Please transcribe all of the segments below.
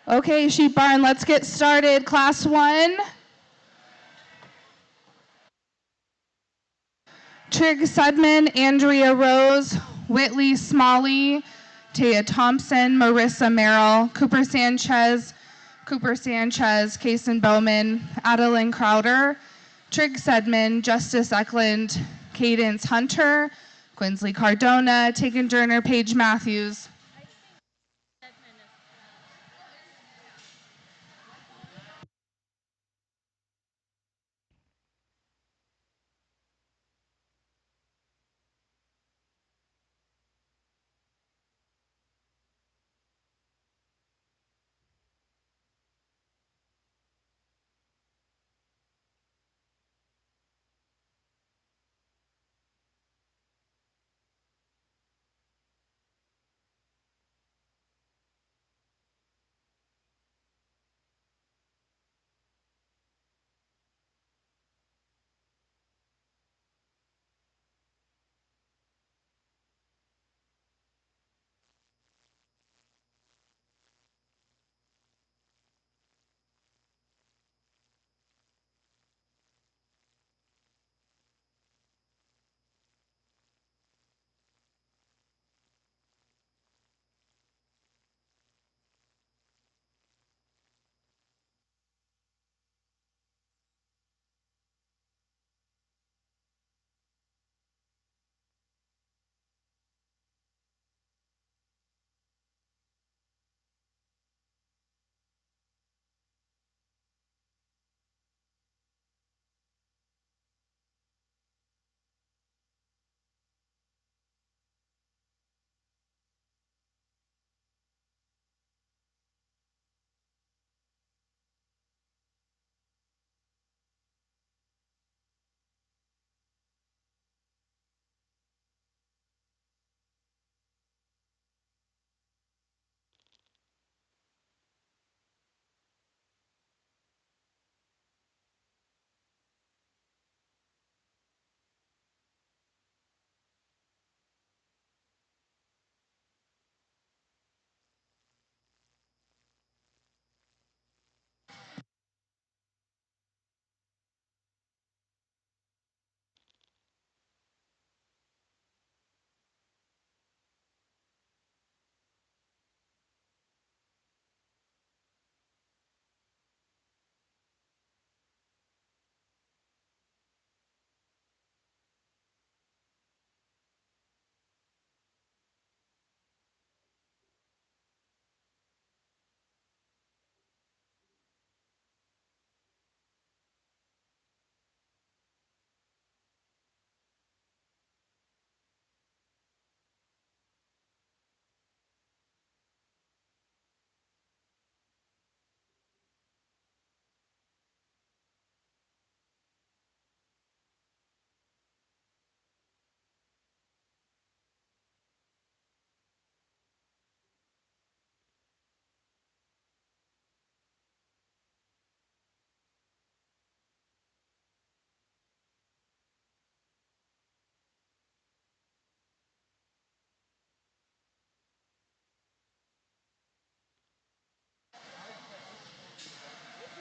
Okay, Sheep Barn, let's get started. Class 1. Trig Sudman, Andrea Rose, Whitley Smalley, Taya Thompson, Marissa Merrill, Cooper Sanchez, Kason Bowman, Adeline Crowder, Trig Sedman, Justice Eklund, Cadence Hunter, Quinsley Cardona, Tegan Durner, Paige Matthews.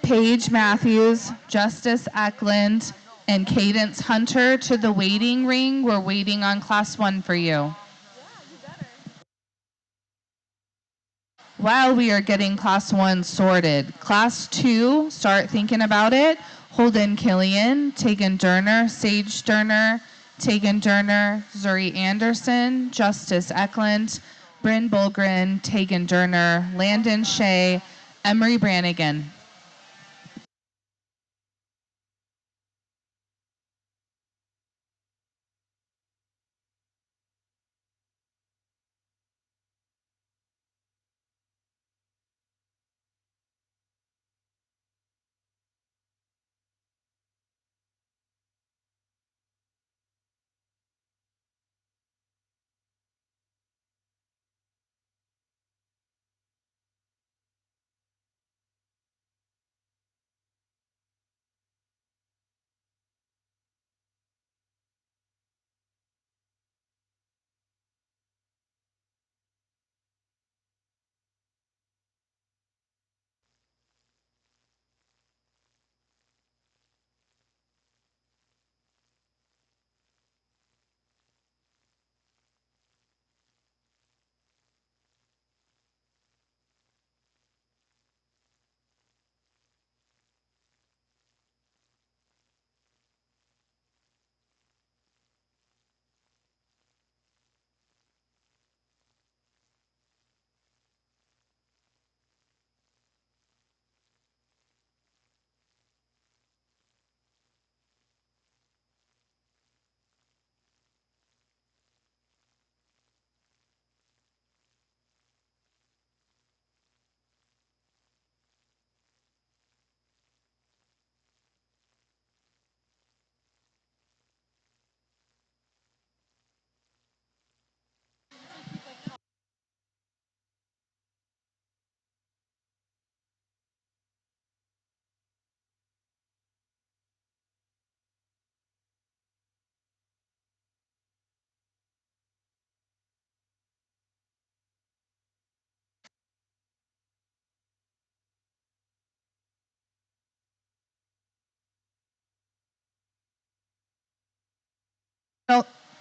Paige Matthews, Justice Eklund, and Cadence Hunter to the waiting ring. We're waiting on Class 1 for you. While we are getting Class 1 sorted, Class 2, start thinking about it. Holden Killian, Tegan Durner, Sage Durner, Tegan Durner, Zuri Anderson, Justice Eklund, Bryn Bulgren, Tegan Durner, Landon Shea, Emery Brannigan.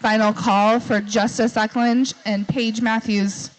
Final call for Justice Eklund and Paige Matthews.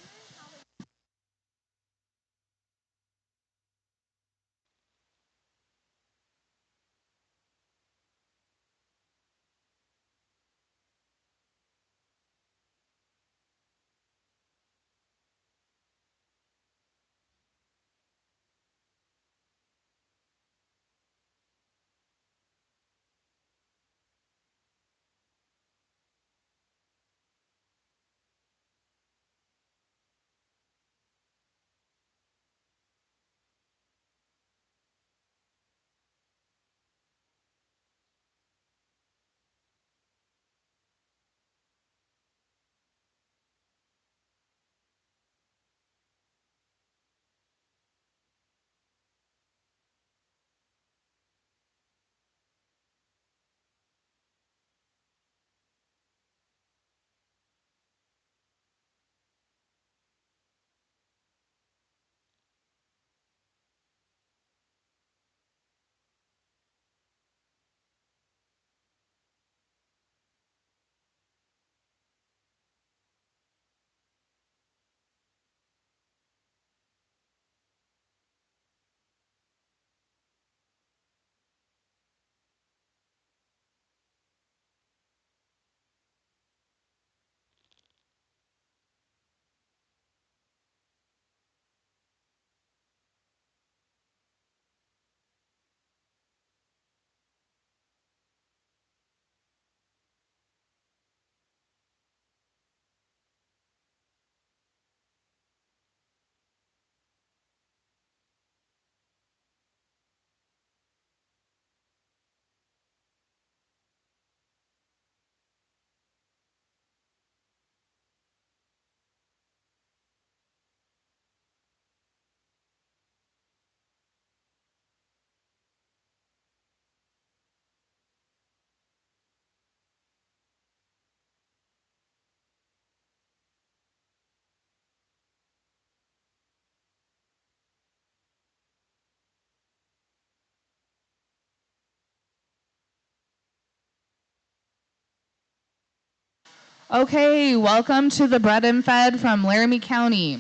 Okay, welcome to the Bread and Fed from Laramie County.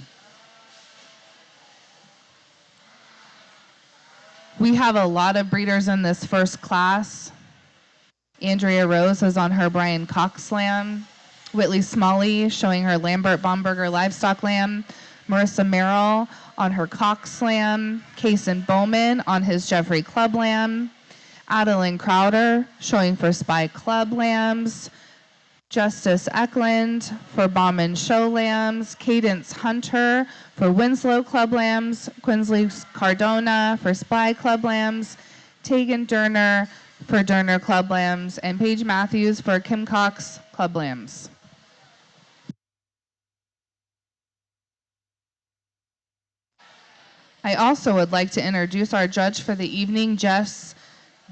We have a lot of breeders in this first class. Andrea Rose is on her Brian Cox lamb. Whitley Smalley showing her Lambert Bomberger livestock lamb. Marissa Merrill on her Cox lamb. Kason Bowman on his Jeffrey Club lamb. Adeline Crowder showing for Spy Club lambs. Justice Eklund for Bauman Show lambs. Cadence Hunter for Winslow Club lambs. Quinsley Cardona for Spy Club lambs. Tegan Durner for Durner Club lambs. And Paige Matthews for Kim Cox Club lambs. I also would like to introduce our judge for the evening. Jess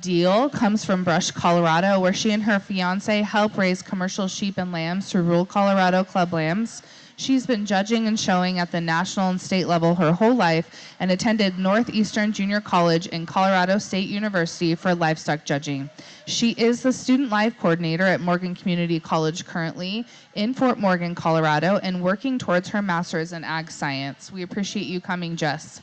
Deal comes from Brush, Colorado, where she and her fiance help raise commercial sheep and lambs through rural Colorado Club Lambs. She's been judging and showing at the national and state level her whole life and attended Northeastern Junior College and Colorado State University for livestock judging. She is the student life coordinator at Morgan Community College currently in Fort Morgan, Colorado, and working towards her master's in ag science. We appreciate you coming, Jess.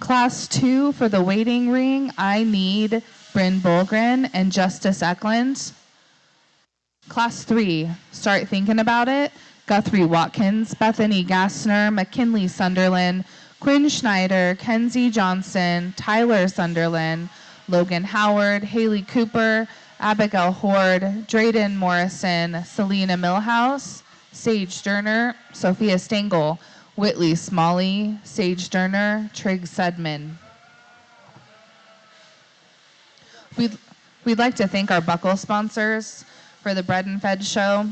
Class 2 for the waiting ring, I need Bryn Bolgren and Justice Eklund. Class 3, start thinking about it. Guthrie Watkins, Bethany Gassner, McKinley Sunderland, Quinn Schneider, Kenzie Johnson, Tyler Sunderland, Logan Howard, Haley Cooper, Abigail Horde, Drayden Morrison, Selena Millhouse, Sage Durner, Sophia Stengel, Whitley Smalley, Sage Durner, Trigg Sedman. We'd like to thank our buckle sponsors for the Bread and Fed show.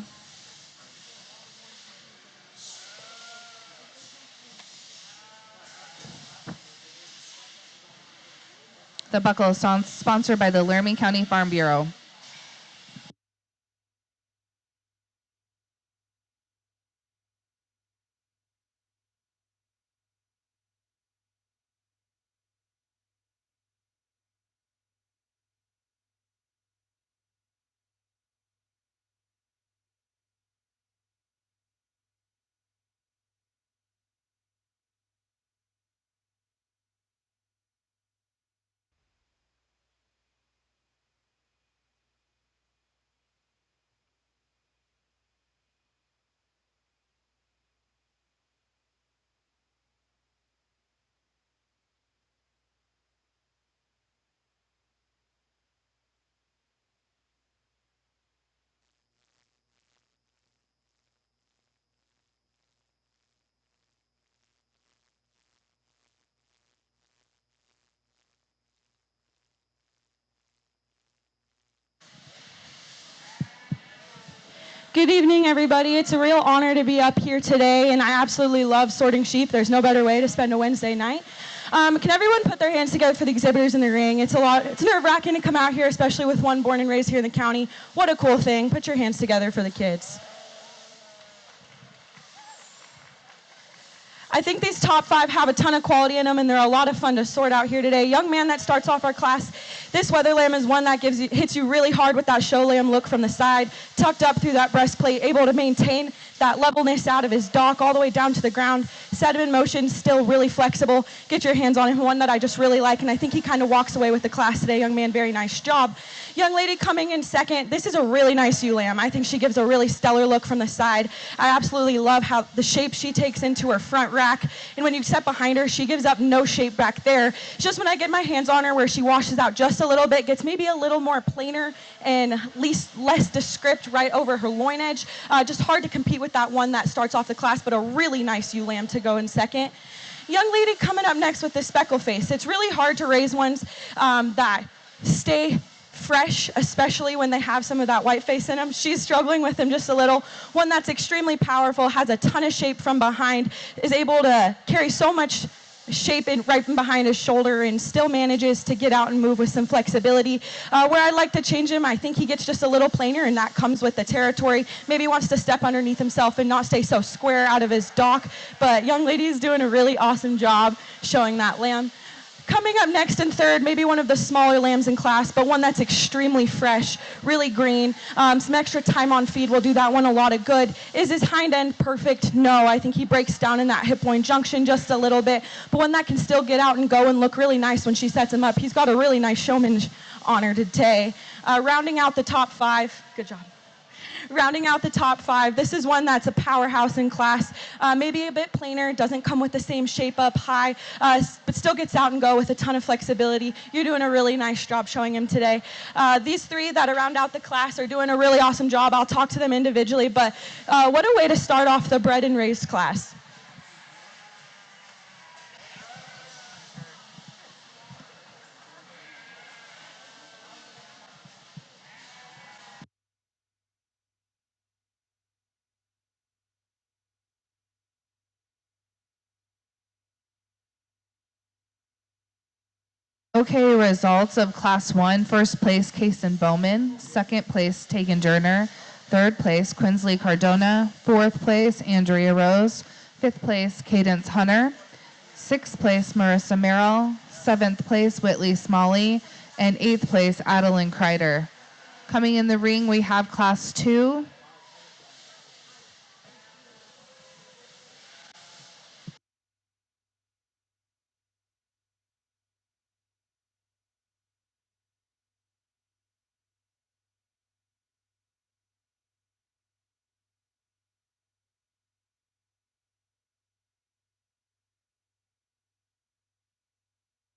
The buckle is sponsored by the Laramie County Farm Bureau. Good evening, everybody. It's a real honor to be up here today, and I absolutely love sorting sheep. There's no better way to spend a Wednesday night. Can everyone put their hands together for the exhibitors in the ring? It's nerve-wracking to come out here, especially with one born and raised here in the county. What a cool thing. Put your hands together for the kids. I think these top 5 have a ton of quality in them, and they're a lot of fun to sort out here today. Young man that starts off our class, this weather lamb is one that hits you really hard with that show lamb look from the side, tucked up through that breastplate, able to maintain that levelness out of his dock all the way down to the ground. Set him in motion, still really flexible. Get your hands on him, one that I just really like, and I think he kind of walks away with the class today. Young man, very nice job. Young lady coming in second, this is a really nice ewe lamb. I think she gives a really stellar look from the side. I absolutely love how the shape she takes into her front rack, and when you step behind her, she gives up no shape back there. It's just when I get my hands on her where she washes out just a little bit, gets maybe a little more plainer and less descript right over her loin edge. Just hard to compete with that one that starts off the class, but a really nice ewe lamb to go in second. Young lady coming up next with this speckle face. It's really hard to raise ones that stay fresh, especially when they have some of that white face in them. She's struggling with them just a little. One that's extremely powerful, has a ton of shape from behind, is able to carry so much shape right from behind his shoulder and still manages to get out and move with some flexibility. Where I'd like to change him, I think he gets just a little plainer, and that comes with the territory. Maybe he wants to step underneath himself and not stay so square out of his dock, but young lady is doing a really awesome job showing that lamb. Coming up next in third, maybe one of the smaller lambs in class, but one that's extremely fresh, really green. Some extra time on feed will do that one a lot of good. Is his hind end perfect? No, I think he breaks down in that hip loin junction just a little bit, but one that can still get out and go and look really nice when she sets him up. He's got a really nice showman honor today. Rounding out the top 5, good job. Rounding out the top 5, this is one that's a powerhouse in class, maybe a bit plainer, doesn't come with the same shape up high, but still gets out and go with a ton of flexibility. You're doing a really nice job showing him today. These 3 that round out the class are doing a really awesome job. I'll talk to them individually, but what a way to start off the bred and raised class. Okay, results of Class 1. First place, Kason Bowman. Second place, Tegan Durner. Third place, Quinsley Cardona. Fourth place, Andrea Rose. Fifth place, Cadence Hunter. Sixth place, Marissa Merrill. Seventh place, Whitley Smalley. And eighth place, Adeline Kreider. Coming in the ring, we have Class 2.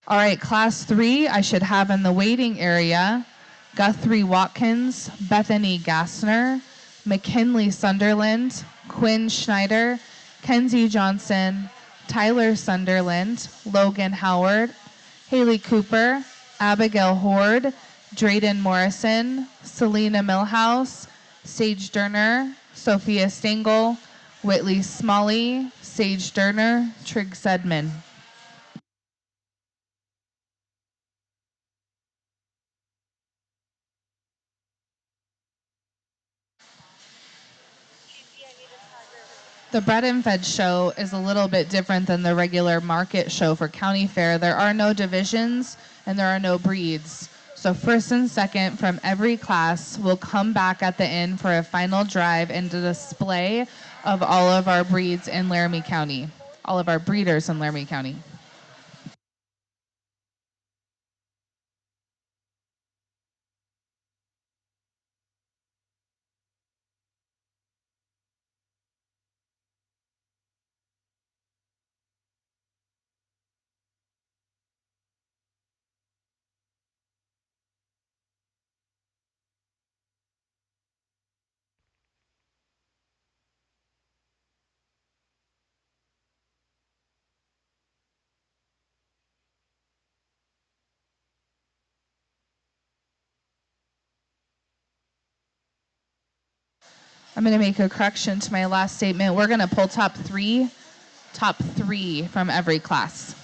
All right, class 3, I should have in the waiting area Guthrie Watkins, Bethany Gassner, McKinley Sunderland, Quinn Schneider, Kenzie Johnson, Tyler Sunderland, Logan Howard, Haley Cooper, Abigail Horde, Drayden Morrison, Selena Millhouse, Sage Durner, Sophia Stengel, Whitley Smalley, Sage Durner, Trig Sedman. The Bread and Fed show is a little bit different than the regular market show for county fair. There are no divisions and there are no breeds. So first and second from every class will come back at the end for a final drive and a display of all of our breeds in Laramie County, all of our breeders in Laramie County. I'm going to make a correction to my last statement. We're going to pull top three from every class.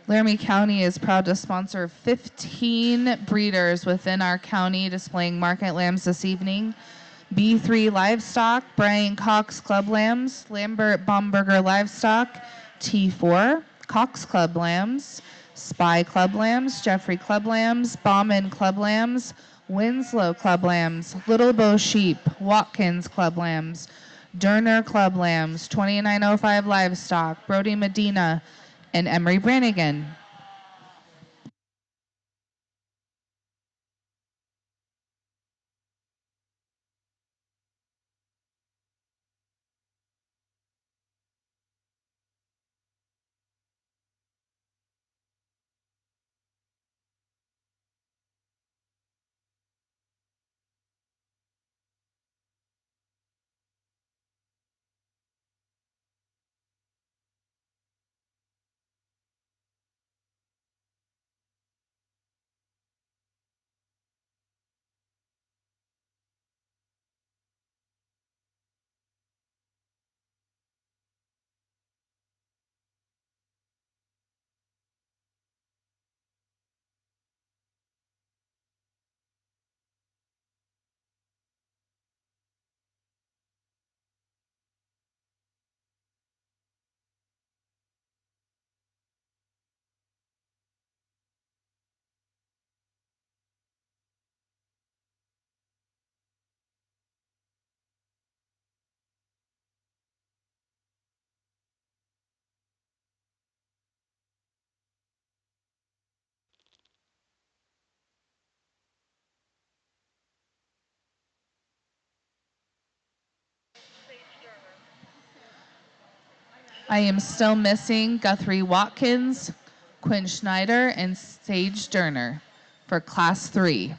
Laramie County is proud to sponsor 15 breeders within our county displaying market lambs this evening. B3 Livestock, Brian Cox Club Lambs, Lambert Baumberger Livestock, T4, Cox Club Lambs, Spy Club Lambs, Jeffrey Club Lambs, Bauman Club Lambs, Winslow Club Lambs, Little Bow Sheep, Watkins Club Lambs, Durner Club Lambs, 2905 Livestock, Brody Medina, and Emery Brannigan. I am still missing Guthrie Watkins, Quinn Schneider, and Sage Durner for Class 3.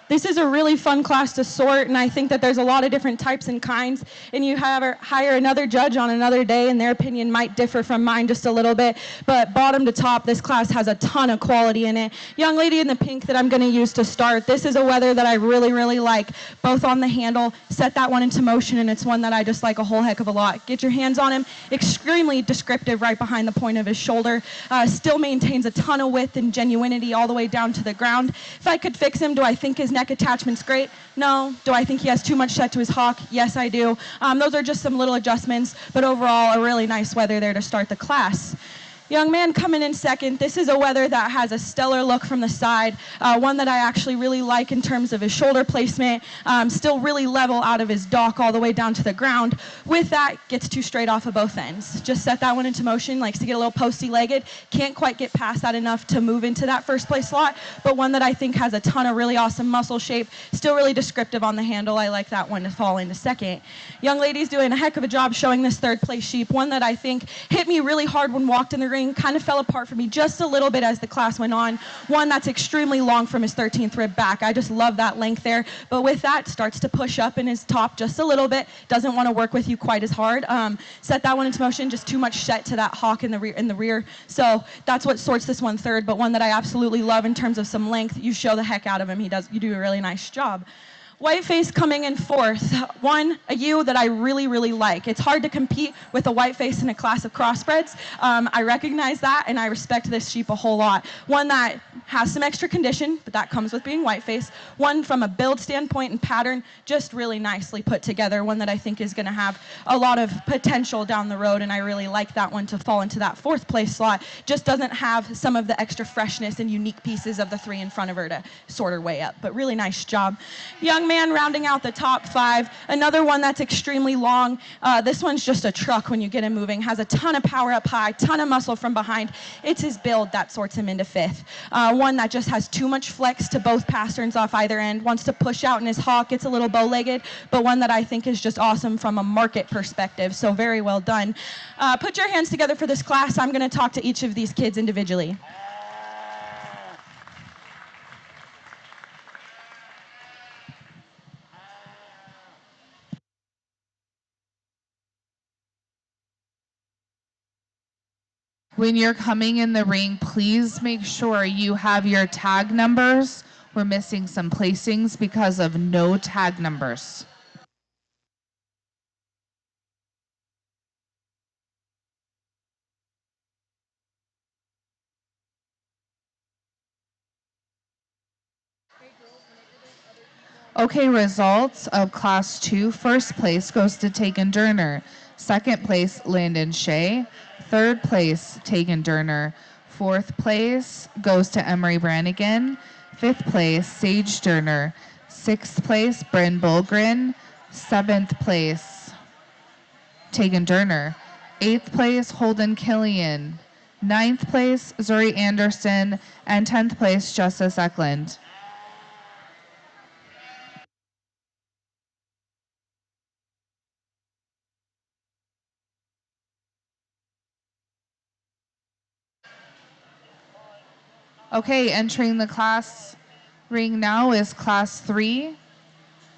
This is a really fun class to sort, and I think that there's a lot of different types and kinds, and you hire another judge on another day, and their opinion might differ from mine just a little bit, but bottom to top, this class has a ton of quality in it. Young lady in the pink that I'm going to use to start, this is a wether that I really, really like, both on the handle, set that one into motion, and it's one that I just like a whole heck of a lot. Get your hands on him, extremely descriptive right behind the point of his shoulder, still maintains a ton of width and genuinity all the way down to the ground. If I could fix him, do I think his neck attachment's great? No. Do I think he has too much set to his hock? Yes, I do. Those are just some little adjustments, but overall, a really nice wether there to start the class. Young man coming in second. This is a wether that has a stellar look from the side, one that I actually really like in terms of his shoulder placement, still really level out of his dock all the way down to the ground. With that, gets too straight off of both ends. Just set that one into motion, likes to get a little posty-legged, can't quite get past that enough to move into that first place slot, but one that I think has a ton of really awesome muscle shape, still really descriptive on the handle. I like that one to fall into second. Young lady's doing a heck of a job showing this third place sheep, one that I think hit me really hard when walked in the ring, kind of fell apart for me just a little bit as the class went on. One that's extremely long from his 13th rib back. I just love that length there. But with that, starts to push up in his top just a little bit. Doesn't want to work with you quite as hard. Set that one into motion. Just too much set to that hawk in the rear. So that's what sorts this one third. But one that I absolutely love in terms of some length. You show the heck out of him. You do a really nice job. Whiteface coming in fourth. One, a ewe that I really, really like. It's hard to compete with a whiteface in a class of crossbreds. I recognize that, and I respect this sheep a whole lot. One that has some extra condition, but that comes with being whiteface. One from a build standpoint and pattern, just really nicely put together. One that I think is going to have a lot of potential down the road, and I really like that one to fall into that fourth place slot. Just doesn't have some of the extra freshness and unique pieces of the three in front of her to sort her way up, but really nice job. Young man rounding out the top five. Another one that's extremely long. This one's just a truck when you get him moving. Has a ton of power up high, ton of muscle from behind. It's his build that sorts him into fifth. One that just has too much flex to both pasterns off either end. Wants to push out in his hawk. Gets a little bow-legged, but one that I think is just awesome from a market perspective. So very well done. Put your hands together for this class. I'm going to talk to each of these kids individually. When you're coming in the ring, please make sure you have your tag numbers. We're missing some placings because of no tag numbers. Okay, results of Class 2. First place goes to Tegan Durner. Second place, Landon Shea. Third place, Tegan Durner. Fourth place goes to Emery Brannigan. Fifth place, Sage Durner. Sixth place, Bryn Bulgren. Seventh place, Tegan Durner. 8th place, Holden Killian. 9th place, Zuri Anderson. And 10th place, Justice Eklund. Okay, entering the class ring now is class 3.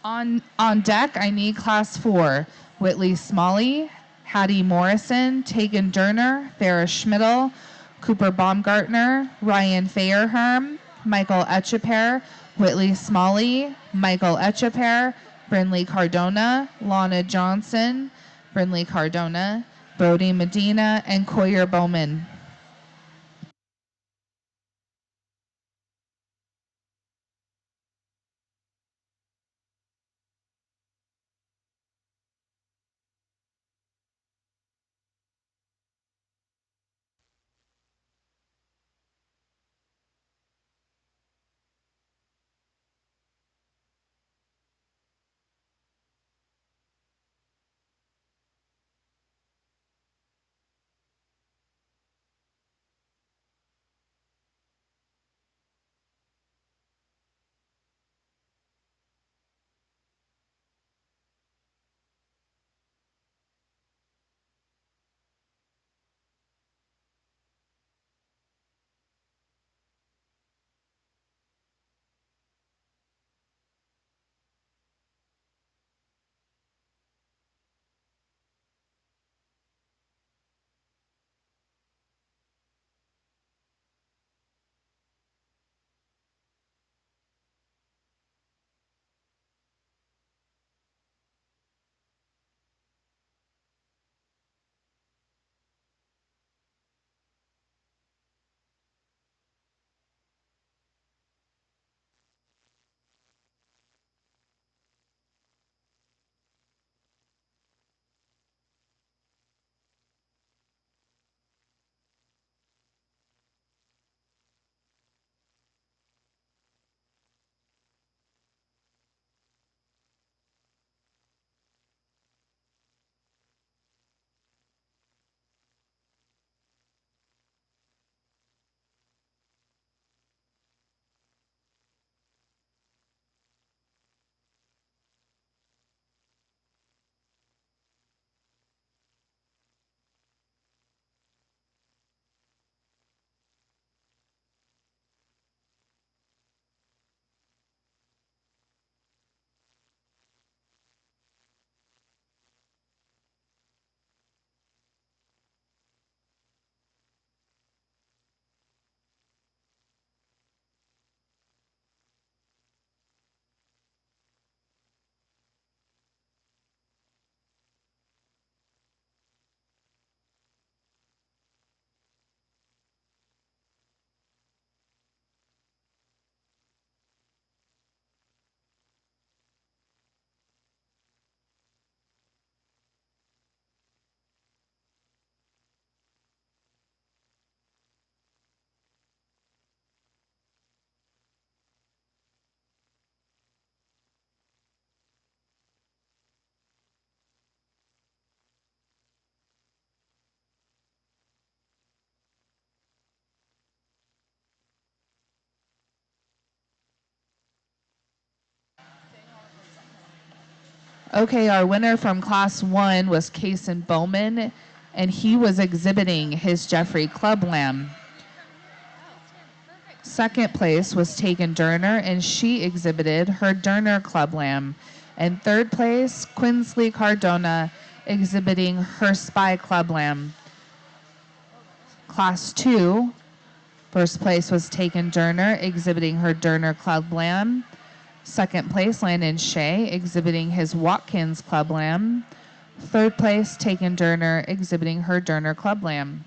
On deck, I need class 4. Whitley Smalley, Hattie Morrison, Tegan Durner, Farrah Schmidl, Cooper Baumgartner, Ryan Fairherm, Michael Etcheper, Whitley Smalley, Michael Etcheper, Brinley Cardona, Lana Johnson, Brinley Cardona, Brody Medina, and Coyer Bowman. Okay, our winner from class 1 was Kason Bowman, and he was exhibiting his Jeffrey Club Lamb. Second place was Tegan Durner, and she exhibited her Durner Club Lamb. And third place, Quinsley Cardona, exhibiting her Spy Club Lamb. Class 2, first place was Tegan Durner, exhibiting her Durner Club Lamb. Second place, Landon Shea, exhibiting his Watkins Club Lamb. Third place, Tegan Durner, exhibiting her Durner Club Lamb.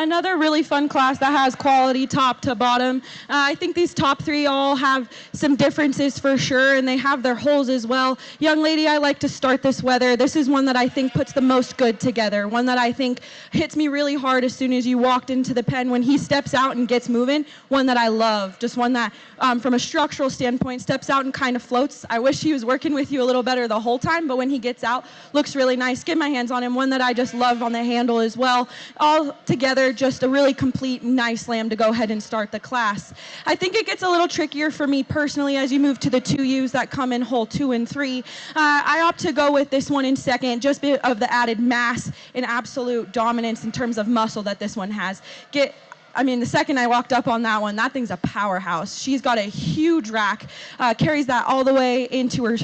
Another really fun class that has quality top to bottom. I think these top three all have some differences for sure, and they have their holes as well. Young lady, I like to start this weather. This is one that I think puts the most good together, one that I think hits me really hard as soon as you walked into the pen when he steps out and gets moving, one that I love, just one that from a structural standpoint steps out and kind of floats. I wish he was working with you a little better the whole time, but when he gets out, looks really nice. Get my hands on him, one that I just love on the handle as well. All together, just a really complete, nice lamb to go ahead and start the class. I think it gets a little trickier for me personally as you move to the 2Us that come in hole 2 and 3. I opt to go with this one in second, just because of the added mass and absolute dominance in terms of muscle that this one has. The second I walked up on that one, that thing's a powerhouse. She's got a huge rack, carries that all the way into her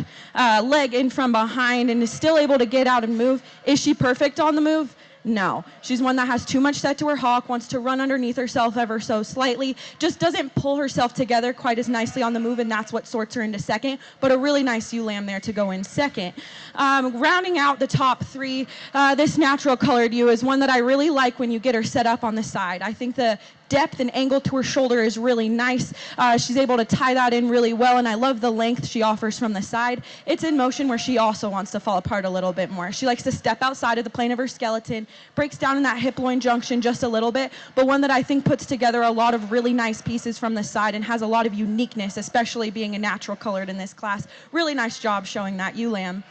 leg in from behind, and is still able to get out and move. Is she perfect on the move? No. She's one that has too much set to her hock, wants to run underneath herself ever so slightly, just doesn't pull herself together quite as nicely on the move, and that's what sorts her into second, but a really nice ewe lamb there to go in second. Rounding out the top three, this natural colored ewe is one that I really like when you get her set up on the side. I think the depth and angle to her shoulder is really nice. She's able to tie that in really well, and I love the length she offers from the side. It's in motion where she also wants to fall apart a little bit more. She likes to step outside of the plane of her skeleton, breaks down in that hip-loin junction just a little bit, but one that I think puts together a lot of really nice pieces from the side and has a lot of uniqueness, especially being a natural colored in this class. Really nice job showing that ewe lamb.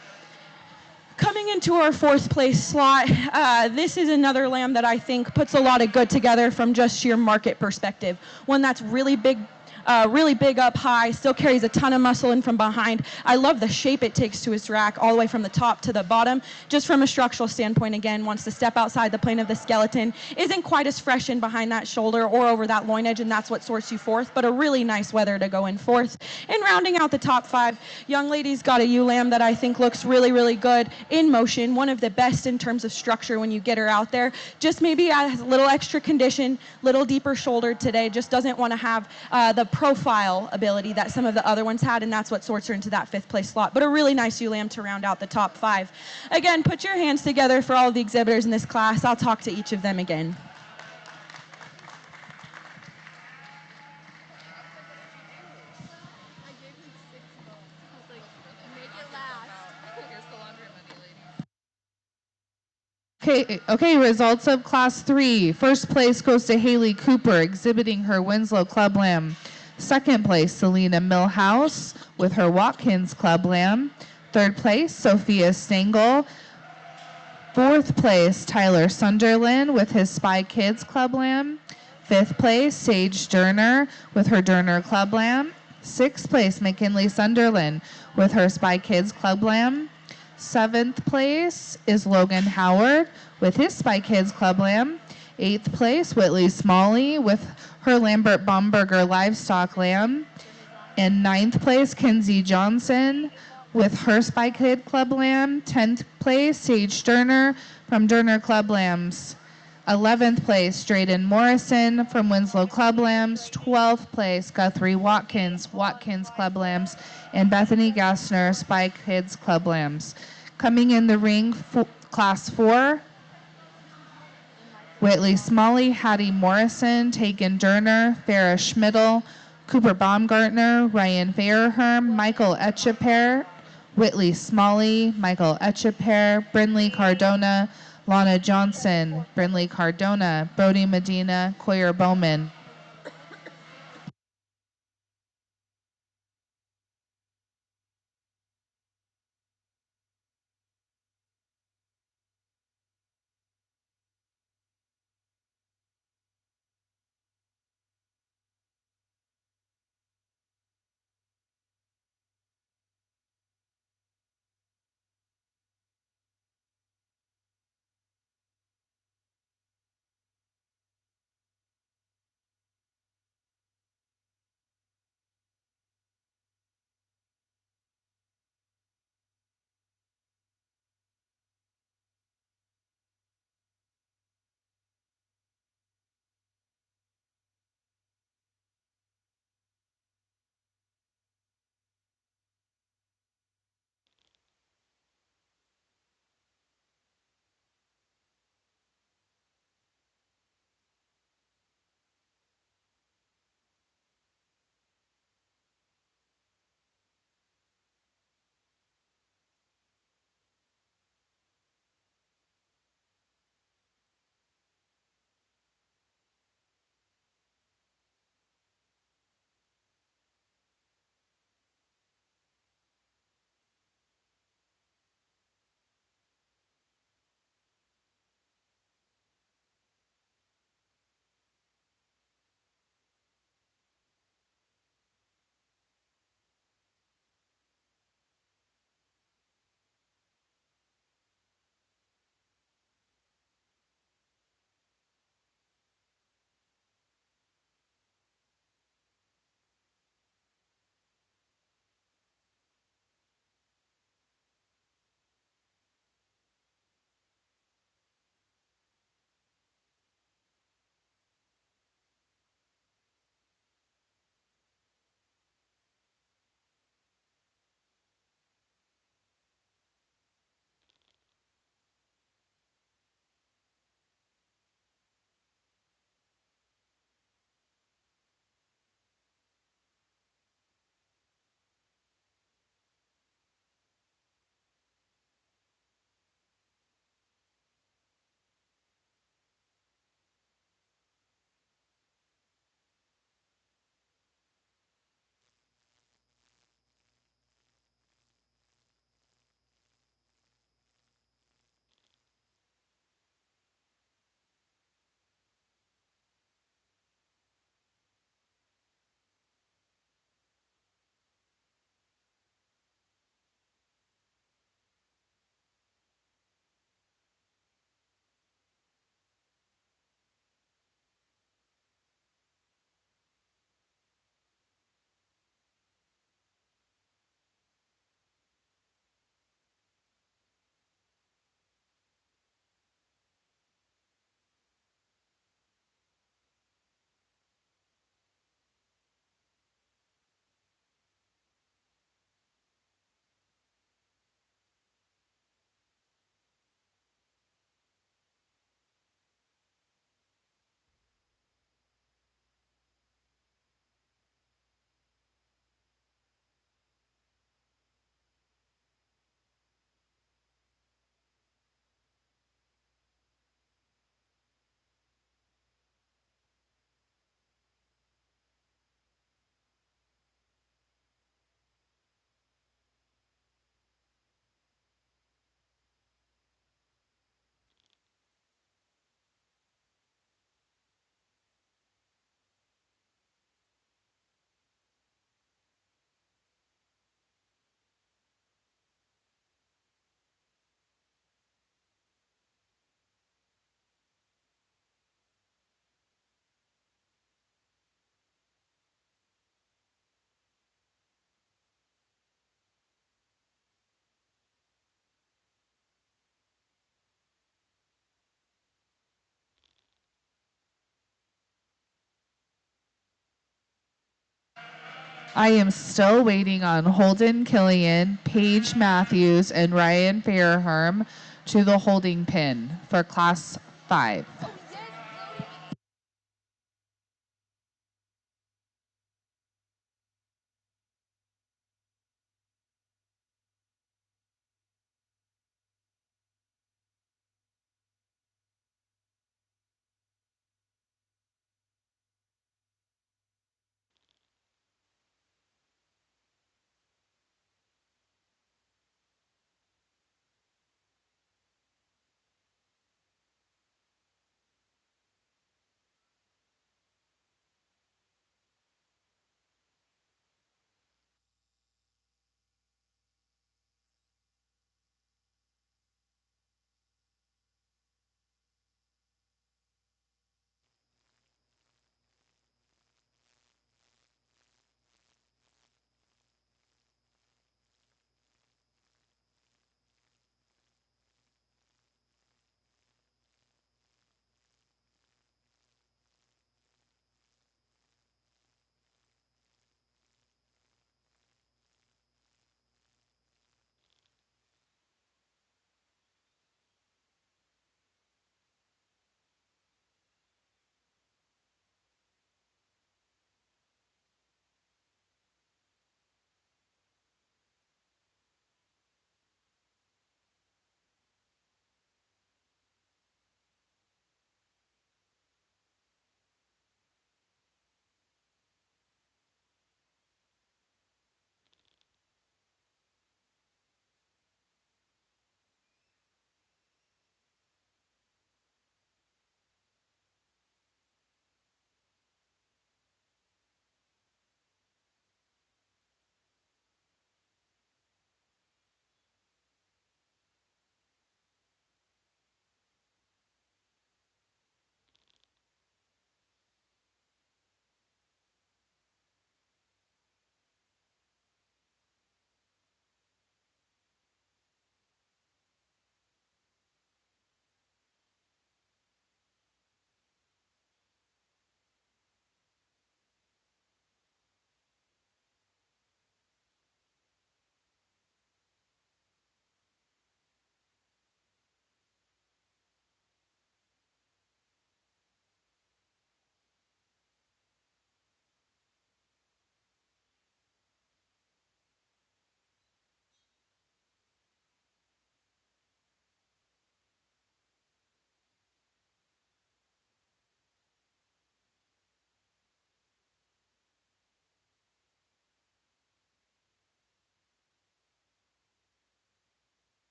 Coming into our fourth place slot, this is another lamb that I think puts a lot of good together from just sheer market perspective. One that's really big up high, still carries a ton of muscle in from behind. I love the shape it takes to his rack all the way from the top to the bottom. Just from a structural standpoint, again, wants to step outside the plane of the skeleton. Isn't quite as fresh in behind that shoulder or over that loin edge, and that's what sorts you fourth, but a really nice weather to go in fourth. And rounding out the top five, young lady's got a ewe lamb that I think looks really, really good in motion. One of the best in terms of structure when you get her out there. Just maybe has a little extra condition, little deeper shouldered today. Just doesn't want to have the profile ability that some of the other ones had, and that's what sorts her into that fifth place slot. But a really nice ewe lamb to round out the top five. Again, put your hands together for all of the exhibitors in this class. I'll talk to each of them again. Okay, results of class 3. First place goes to Haley Cooper, exhibiting her Winslow Club Lamb. Second place, Selena Millhouse with her Watkins Club Lamb. Third place, Sophia Stengel. Fourth place, Tyler Sunderland with his Spy Kids Club Lamb. Fifth place, Sage Durner with her Durner Club Lamb. Sixth place, McKinley Sunderland with her Spy Kids Club Lamb. Seventh place is Logan Howard with his Spy Kids Club Lamb. Eighth place, Whitley Smalley with her Lambert Baumberger Livestock Lamb. In ninth place, Kinsey Johnson with her Spy Kid Club Lamb. 10th place, Sage Durner from Durner Club Lambs. 11th place, Drayden Morrison from Winslow Club Lambs. 12th place, Guthrie Watkins, Watkins Club Lambs. And Bethany Gassner, Spy Kids Club Lambs. Coming in the ring, class 4, Whitley Smalley, Hattie Morrison, Tegan Durner, Farrah Schmidl, Cooper Baumgartner, Ryan Fairherm, Michael Etcheper, Whitley Smalley, Michael Etcheper, Brinley Cardona, Lana Johnson, Brinley Cardona, Brody Medina, Coyer Bowman. I am still waiting on Holden Killian, Paige Matthews, and Ryan Fairherm to the holding pin for class 5.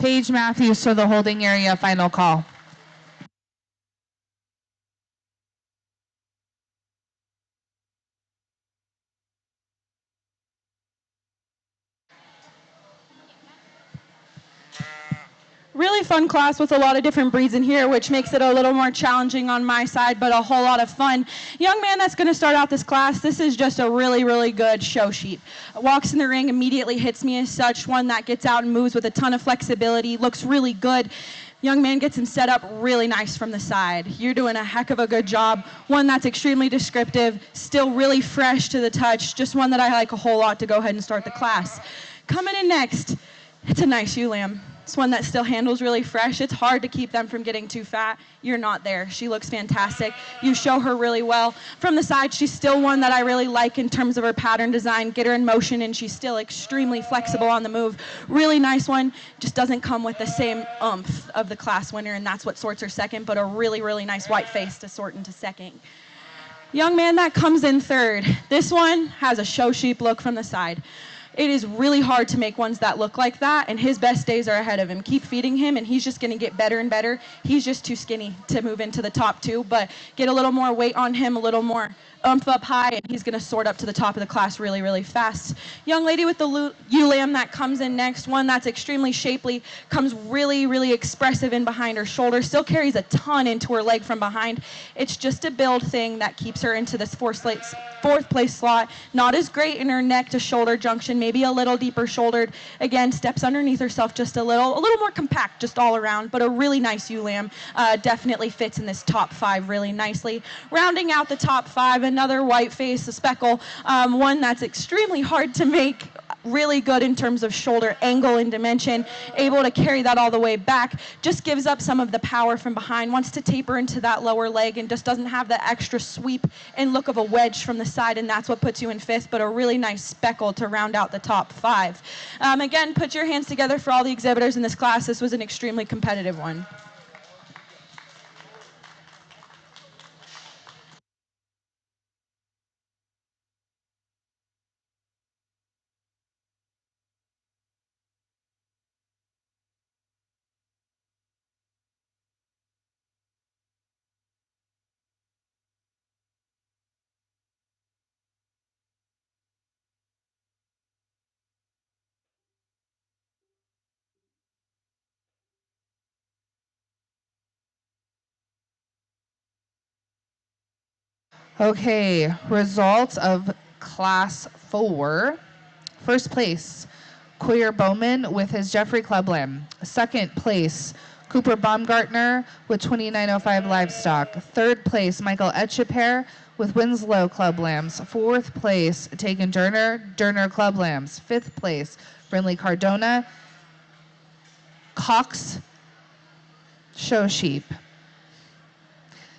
Paige Matthews to the holding area, final call. Really fun class with a lot of different breeds in here, which makes it a little more challenging on my side, but a whole lot of fun. Young man that's going to start out this class, this is just a really, really good show sheep. Walks in the ring, immediately hits me as such, one that gets out and moves with a ton of flexibility, looks really good. Young man gets him set up really nice from the side. You're doing a heck of a good job. One that's extremely descriptive, still really fresh to the touch, just one that I like a whole lot to go ahead and start the class. Coming in next, it's a nice ewe lamb. It's one that still handles really fresh. It's hard to keep them from getting too fat. You're not there. She looks fantastic. You show her really well. From the side, she's still one that I really like in terms of her pattern design. Get her in motion, and she's still extremely flexible on the move. Really nice one. Just doesn't come with the same oomph of the class winner, and that's what sorts her second, but a really, really nice white face to sort into second. Young man that comes in third. This one has a show sheep look from the side. It is really hard to make ones that look like that, and his best days are ahead of him. Keep feeding him, and he's just going to get better and better. He's just too skinny to move into the top two, but get a little more weight on him, a little more oomph up high, and he's going to sort up to the top of the class really, really fast. Young lady with the ewe lamb that comes in next, one that's extremely shapely, comes really, really expressive in behind her shoulder, still carries a ton into her leg from behind. It's just a build thing that keeps her into this fourth place slot. Not as great in her neck to shoulder junction, maybe a little deeper shouldered. Again, steps underneath herself just a little more compact just all around, but a really nice ewe lamb. Definitely fits in this top five really nicely. Rounding out the top five, another white face, a speckle, one that's extremely hard to make, really good in terms of shoulder angle and dimension, able to carry that all the way back, just gives up some of the power from behind, wants to taper into that lower leg and just doesn't have the extra sweep and look of a wedge from the side, and that's what puts you in fifth, but a really nice speckle to round out the top five. Again, put your hands together for all the exhibitors in this class. This was an extremely competitive one. Okay, results of class 4. First place, Queer Bowman with his Jeffrey Club Lamb. Second place, Cooper Baumgartner with 2905 Livestock. Third place, Michael Etcheper with Winslow Club Lambs. Fourth place, Tegan Durner Club Lambs. Fifth place, Brinley Cardona, Cox Show Sheep.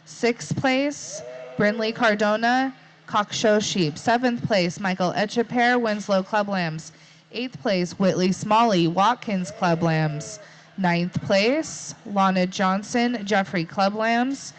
Sixth place, Brinley Cardona, Cox Show Sheep. Seventh place, Michael Etcheper, Winslow Club Lambs. Eighth place, Whitley Smalley, Watkins Club Lambs. Ninth place, Lana Johnson, Jeffrey Club Lambs.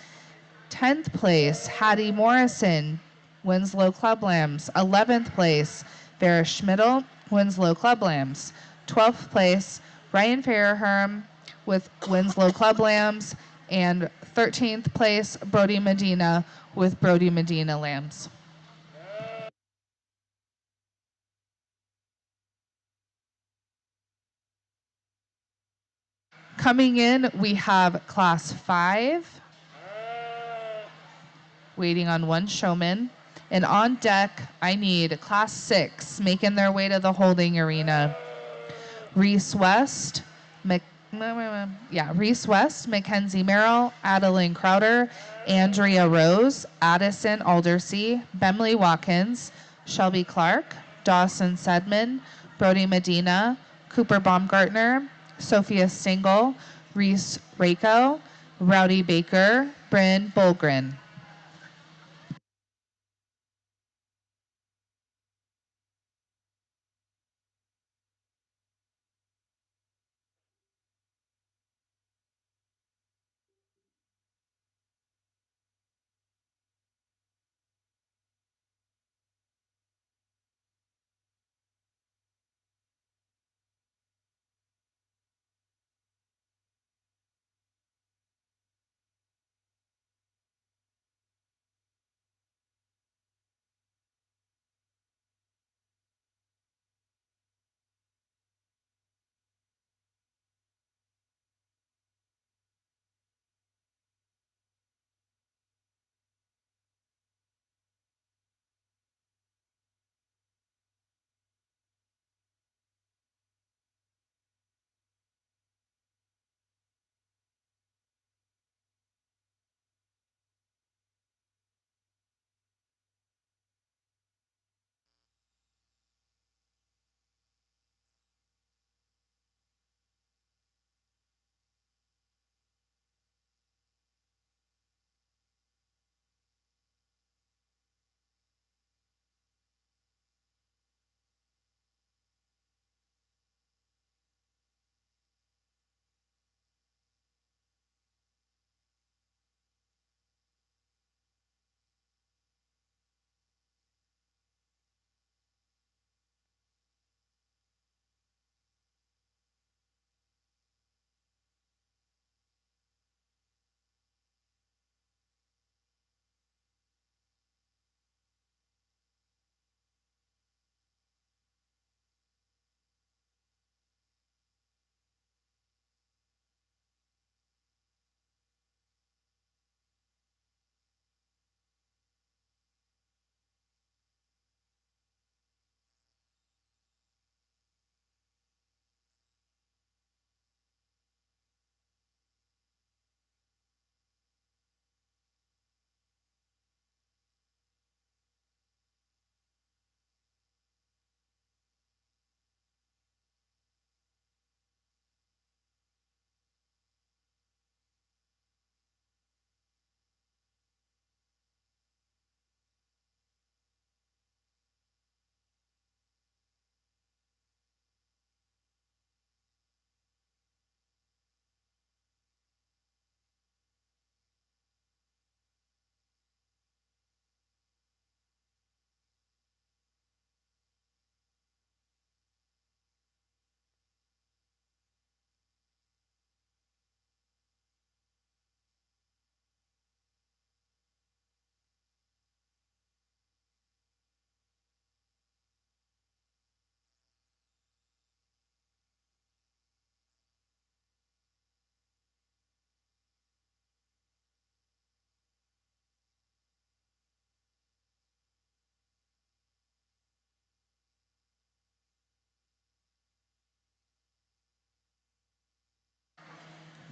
10th place, Hattie Morrison, Winslow Club Lambs. 11th place, Vera Schmidl, Winslow Club Lambs. 12th place, Ryan Fairherm with Winslow Club Lambs. And 13th place, Brody Medina with Brody Medina Lambs. Coming in, we have class 5, waiting on one showman. And on deck, I need class 6, making their way to the holding arena. Reese West, Mackenzie Merrill, Adeline Crowder, Andrea Rose, Addison Aldersea, Bemley Watkins, Shelby Clark, Dawson Sedman, Brody Medina, Cooper Baumgartner, Sophia Stingle, Reese Rako, Rowdy Baker, Bryn Bolgren.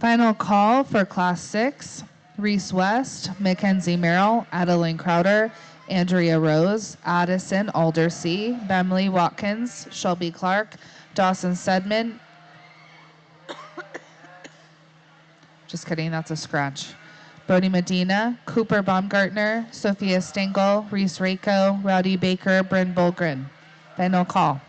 Final call for Class 6, Reese West, Mackenzie Merrill, Adeline Crowder, Andrea Rose, Addison Aldersea, Bemley Watkins, Shelby Clark, Dawson Sedman. Just kidding, that's a scratch. Brody Medina, Cooper Baumgartner, Sophia Stengel, Reese Rako, Rowdy Baker, Bryn Bulgren. Final call.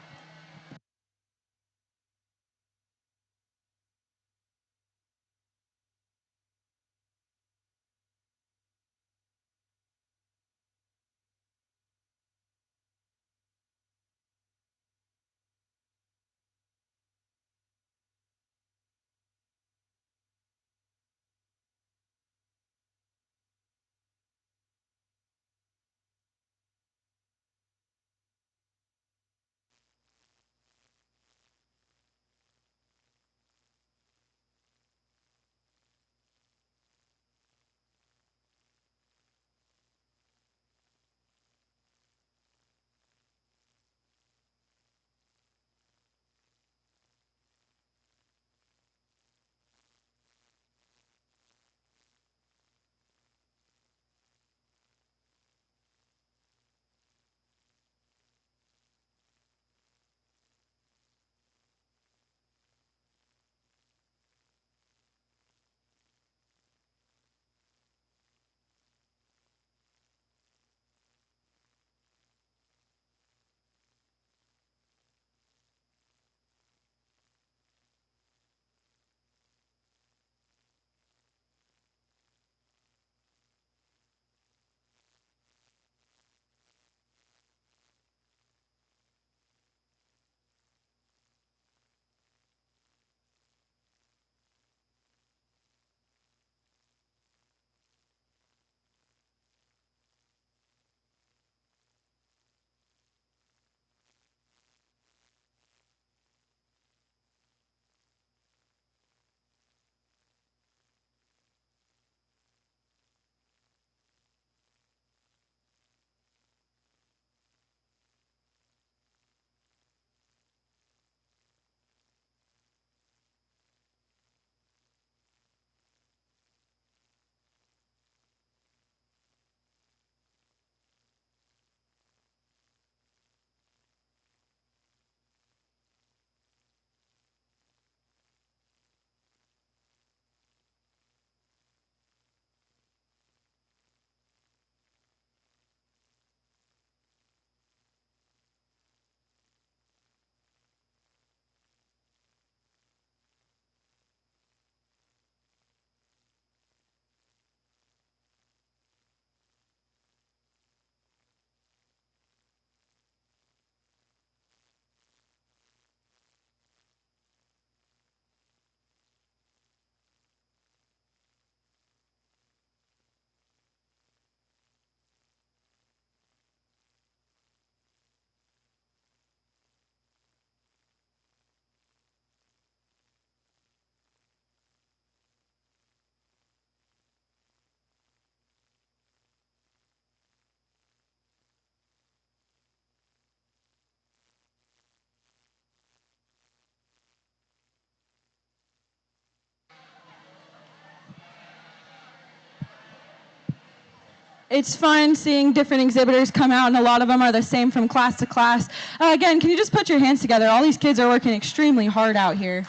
It's fun seeing different exhibitors come out, and a lot of them are the same from class to class. Again, can you just put your hands together? All these kids are working extremely hard out here.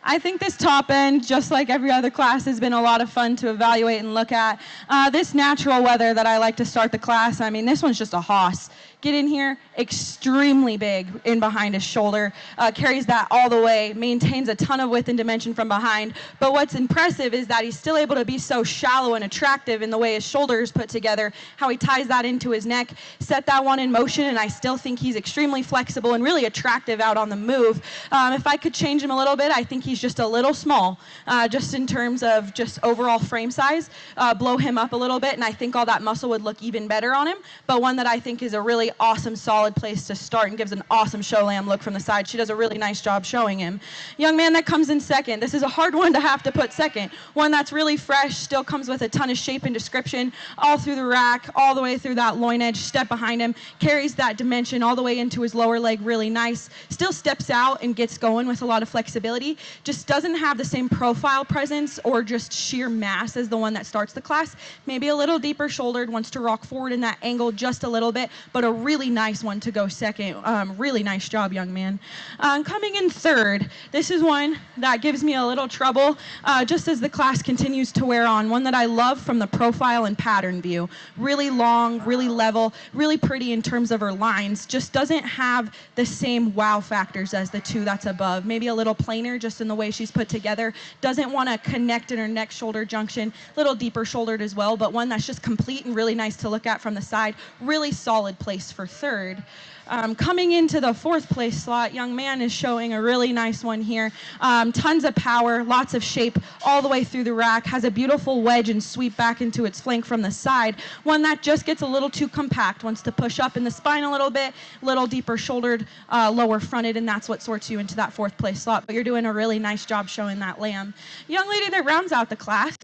I think this top end, just like every other class, has been a lot of fun to evaluate and look at. This natural weather that I like to start the class, I mean, this one's just a hoss. Get in here, extremely big in behind his shoulder, carries that all the way, maintains a ton of width and dimension from behind. But what's impressive is that he's still able to be so shallow and attractive in the way his shoulder is put together, how he ties that into his neck, set that one in motion, and I still think he's extremely flexible and really attractive out on the move. If I could change him a little bit, I think he's just a little small, just in terms of just overall frame size. Blow him up a little bit, and I think all that muscle would look even better on him. But one that I think is a really really awesome, solid place to start and gives an awesome show lamb look from the side. She does a really nice job showing him. Young man that comes in second. This is a hard one to have to put second. One that's really fresh, still comes with a ton of shape and description, all through the rack, all the way through that loin edge, step behind him, carries that dimension all the way into his lower leg really nice, still steps out and gets going with a lot of flexibility, just doesn't have the same profile presence or just sheer mass as the one that starts the class. Maybe a little deeper shouldered, wants to rock forward in that angle just a little bit, but a really nice one to go second. Really nice job, young man. Coming in third, this is one that gives me a little trouble just as the class continues to wear on. One that I love from the profile and pattern view. Really long, really level, really pretty in terms of her lines. Just doesn't have the same wow factors as the two that's above. Maybe a little plainer just in the way she's put together. Doesn't want to connect in her neck shoulder junction. A little deeper shouldered as well, but one that's just complete and really nice to look at from the side. Really solid place for third. Coming into the fourth place slot, young man is showing a really nice one here. Tons of power, lots of shape all the way through the rack, has a beautiful wedge and sweep back into its flank from the side. One that just gets a little too compact, wants to push up in the spine a little bit, little deeper shouldered, lower fronted, and that's what sorts you into that fourth place slot. But you're doing a really nice job showing that lamb. Young lady that rounds out the class,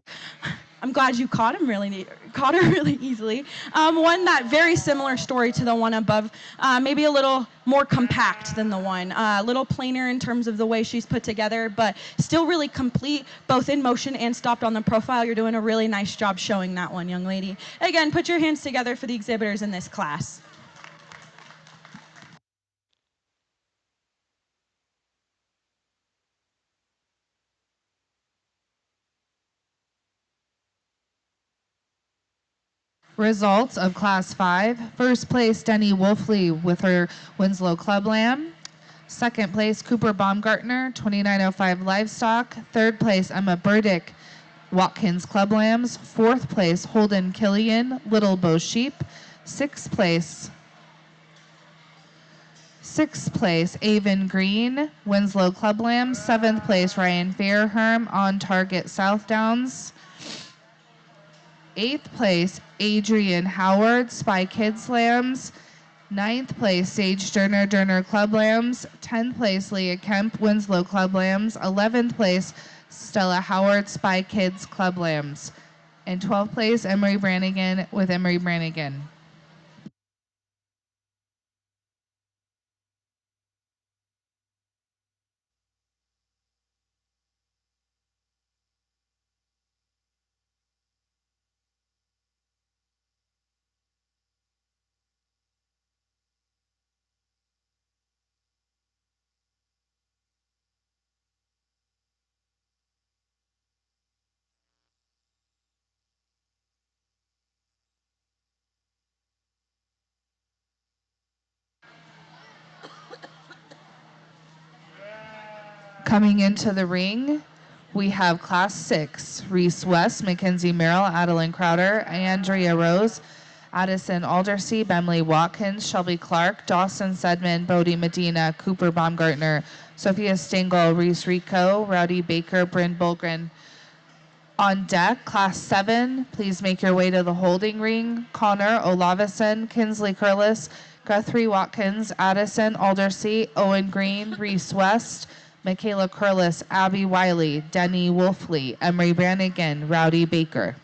I'm glad you caught her really easily. One that very similar story to the one above, maybe a little more compact than the one, a little plainer in terms of the way she's put together, but still really complete, both in motion and stopped on the profile. You're doing a really nice job showing that one, young lady. Again, put your hands together for the exhibitors in this class. Results of Class 5. First place, Denny Wolfley with her Winslow Club Lamb. Second place, Cooper Baumgartner, 2905 Livestock. Third place, Emma Burdick, Watkins Club Lambs. Fourth place, Holden Killian, Little Bow Sheep. Sixth place, Avon Green, Winslow Club Lambs. Seventh place, Ryan Fairherm, On Target South Downs. Eighth place, Adrian Howard, Spy Kids Lambs. Ninth place, Sage Durner Club Lambs. 10th place, Leah Kemp, Winslow Club Lambs. 11th place, Stella Howard, Spy Kids Club Lambs. And 12th place, Emery Brannigan with Emery Brannigan. Coming into the ring, we have Class 6, Reese West, Mackenzie Merrill, Adeline Crowder, Andrea Rose, Addison Aldersea, Bemley Watkins, Shelby Clark, Dawson Sedman, Bodie Medina, Cooper Baumgartner, Sophia Stengel, Reese Rico, Rowdy Baker, Bryn Bulgren. On deck, Class 7, please make your way to the holding ring. Connor Olavison, Kinsley Curlis, Guthrie Watkins, Addison Aldersea, Owen Green, Reese West, Michaela Curlis, Abby Wiley, Denny Wolfley, Emery Brannigan, Rowdy Baker.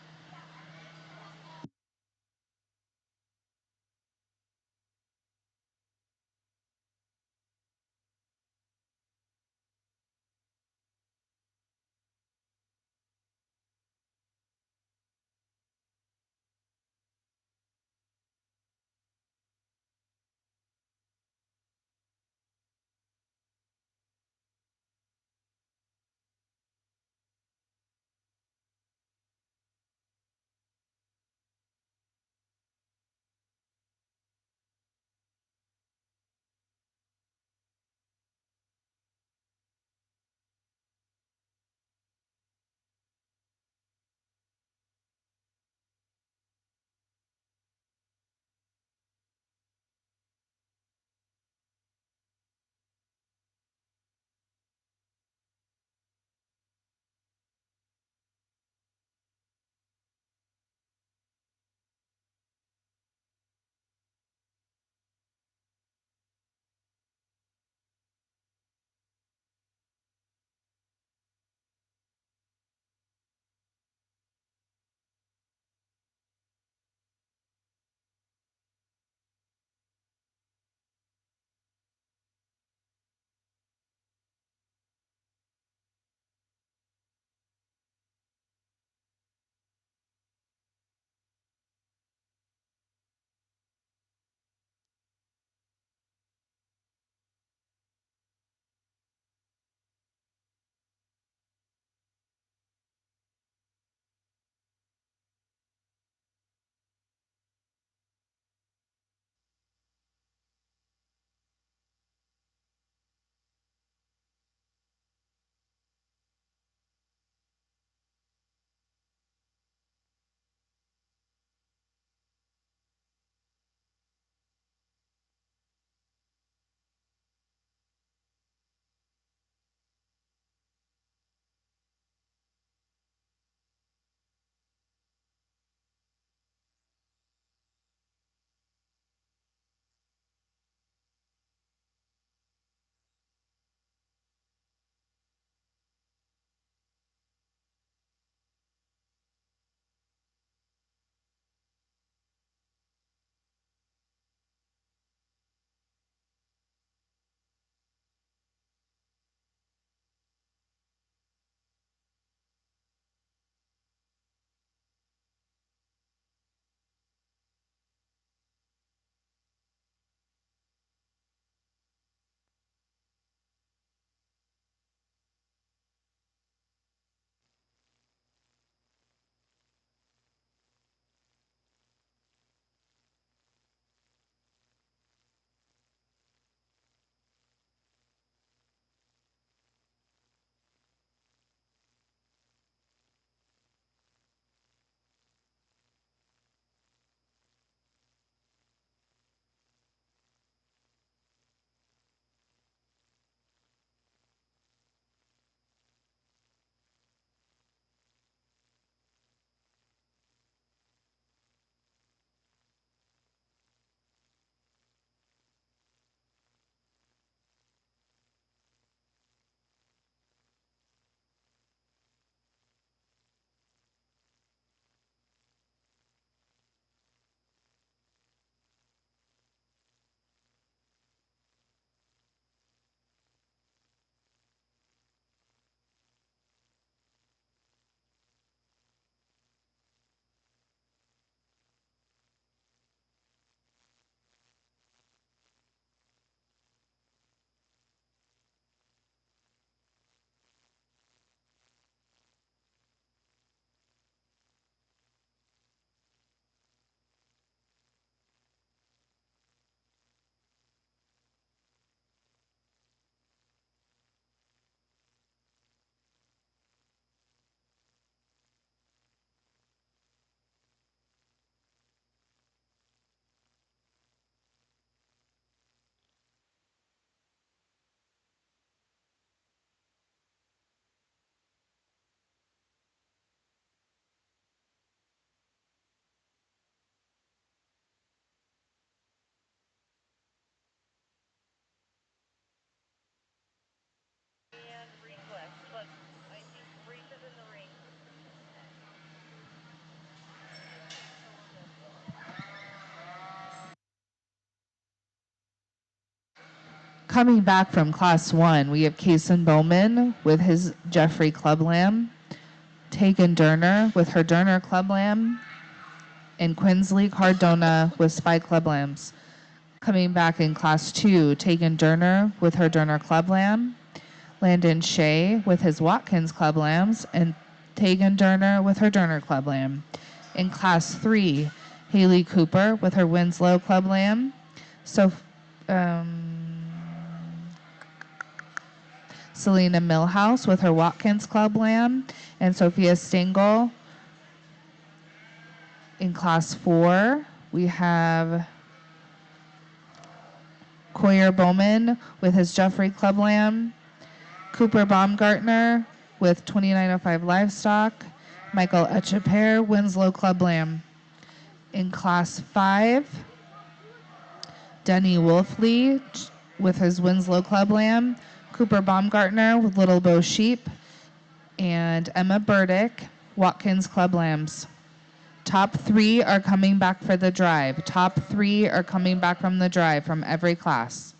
Coming back from class 1, we have Kason Bowman with his Jeffrey Club Lamb, Tegan Durner with her Durner Club Lamb, and Quinsley Cardona with Spy Club Lambs. Coming back in class 2, Tegan Durner with her Durner Club Lamb, Landon Shea with his Watkins Club Lambs, and Tegan Durner with her Durner Club Lamb. In class 3, Haley Cooper with her Winslow Club Lamb, Selena Millhouse with her Watkins Club Lamb, and Sophia Stengel. In class 4, we have Coyer Bowman with his Jeffrey Club Lamb, Cooper Baumgartner with 2905 Livestock, Michael Echeper, Winslow Club Lamb. In class 5, Denny Wolfley with his Winslow Club Lamb, Cooper Baumgartner with Little Bow Sheep, and Emma Burdick, Watkins Club Lambs. Top 3 are coming back for the drive. Top 3 are coming back from the drive from every class.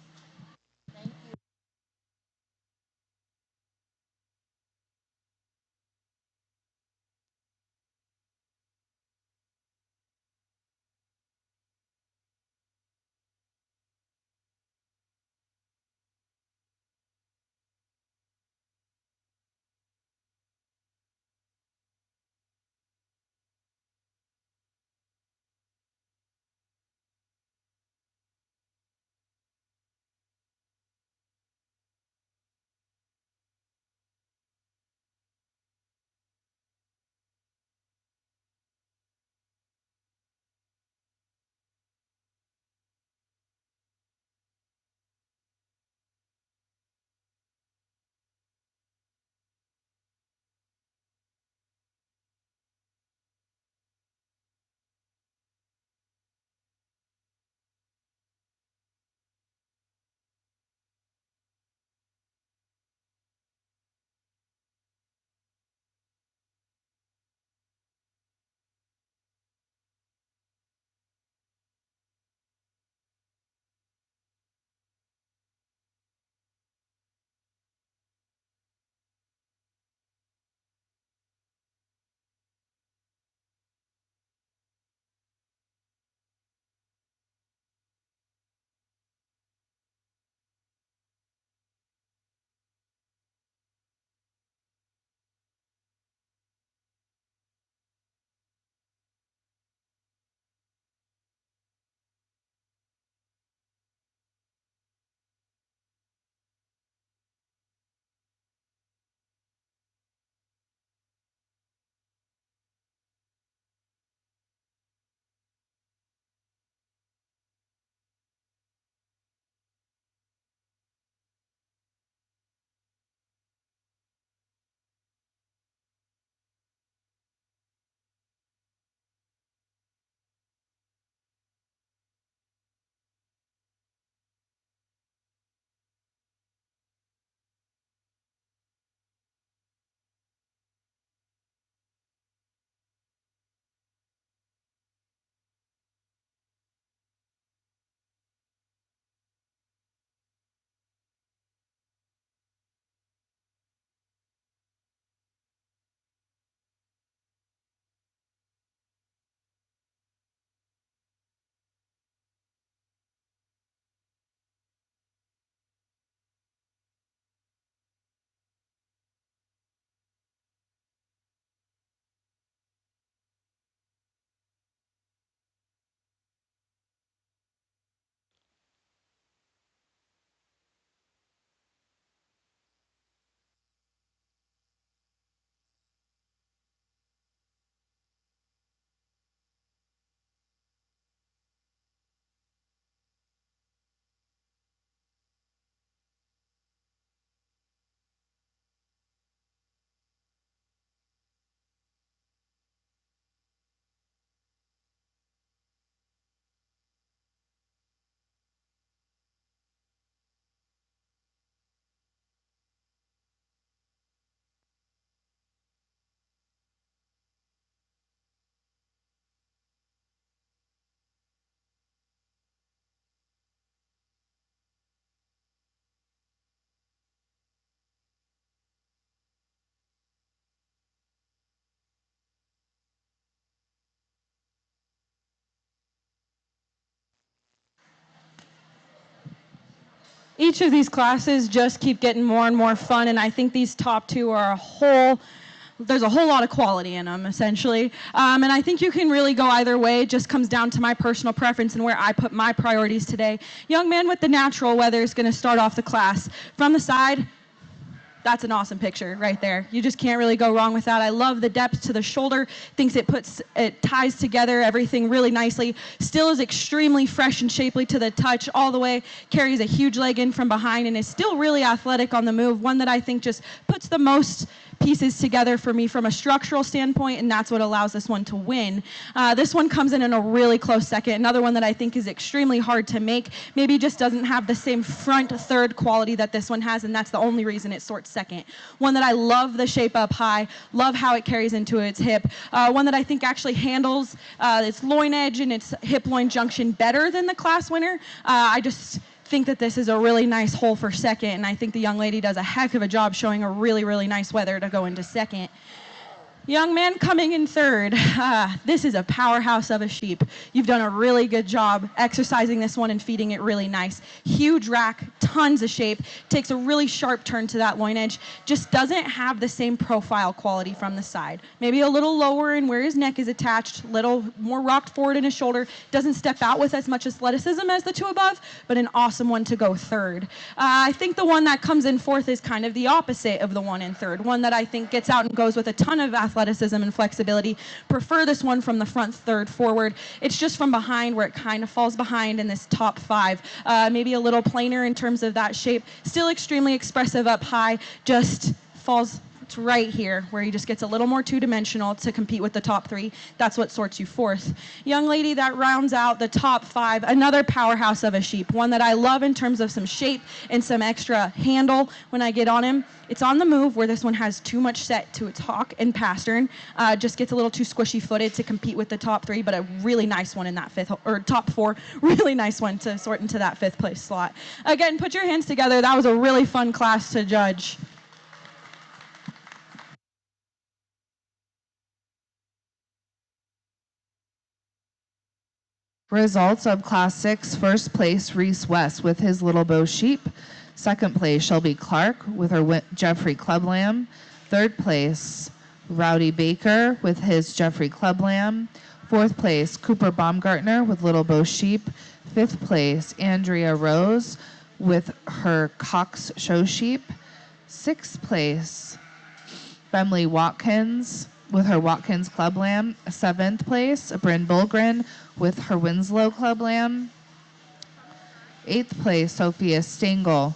Each of these classes just keep getting more and more fun, and I think these top two are there's a whole lot of quality in them, essentially. And I think you can really go either way. It just comes down to my personal preference and where I put my priorities today. Young man with the natural weather is going to start off the class. From the side, that's an awesome picture right there. You just can't really go wrong with that. I love the depth to the shoulder. Thinks it ties together everything really nicely. Still is extremely fresh and shapely to the touch all the way. Carries a huge leg in from behind and is still really athletic on the move. One that I think just puts the most pieces together for me from a structural standpoint, and that's what allows this one to win. This one comes in a really close second. Another one that I think is extremely hard to make. Maybe just doesn't have the same front third quality that this one has, and that's the only reason it sorts second. One that I love the shape up high, love how it carries into its hip. One that I think actually handles its loin edge and its hip loin junction better than the class winner. I just think that this is a really nice hole for second, and I think the young lady does a heck of a job showing a really, really nice weather to go into second. Young man coming in third. This is a powerhouse of a sheep. You've done a really good job exercising this one and feeding it really nice. Huge rack, tons of shape, takes a really sharp turn to that loin edge, just doesn't have the same profile quality from the side. Maybe a little lower in where his neck is attached, little more rocked forward in his shoulder, doesn't step out with as much athleticism as the two above, but an awesome one to go third. I think the one that comes in fourth is kind of the opposite of the one in third, one that I think gets out and goes with a ton of athleticism and flexibility. Prefer this one from the front third forward. It's just from behind where it kind of falls behind in this top five. Maybe a little plainer in terms of that shape. Still extremely expressive up high, just falls right here where he just gets a little more two-dimensional to compete with the top three. That's what sorts you fourth. Young lady that rounds out the top five, another powerhouse of a sheep, one that I love in terms of some shape and some extra handle when I get on him. It's on the move where this one has too much set to its hock and pastern. Just gets a little too squishy footed to compete with the top three, but a really nice one in that fifth, or top four, really nice one to sort into that fifth place slot. Again, put your hands together. That was a really fun class to judge. Results of Class 6, first place, Reese West with his Little Bow Sheep. Second place, Shelby Clark with her Jeffrey Club Lamb. Third place, Rowdy Baker with his Jeffrey Club Lamb. Fourth place, Cooper Baumgartner with Little Bow Sheep. Fifth place, Andrea Rose with her Cox Show Sheep. Sixth place, Bemley Watkins with her Watkins Club Lamb. Seventh place, Bryn Bulgren with her Winslow Club Lamb. Eighth place, Sophia Stengel.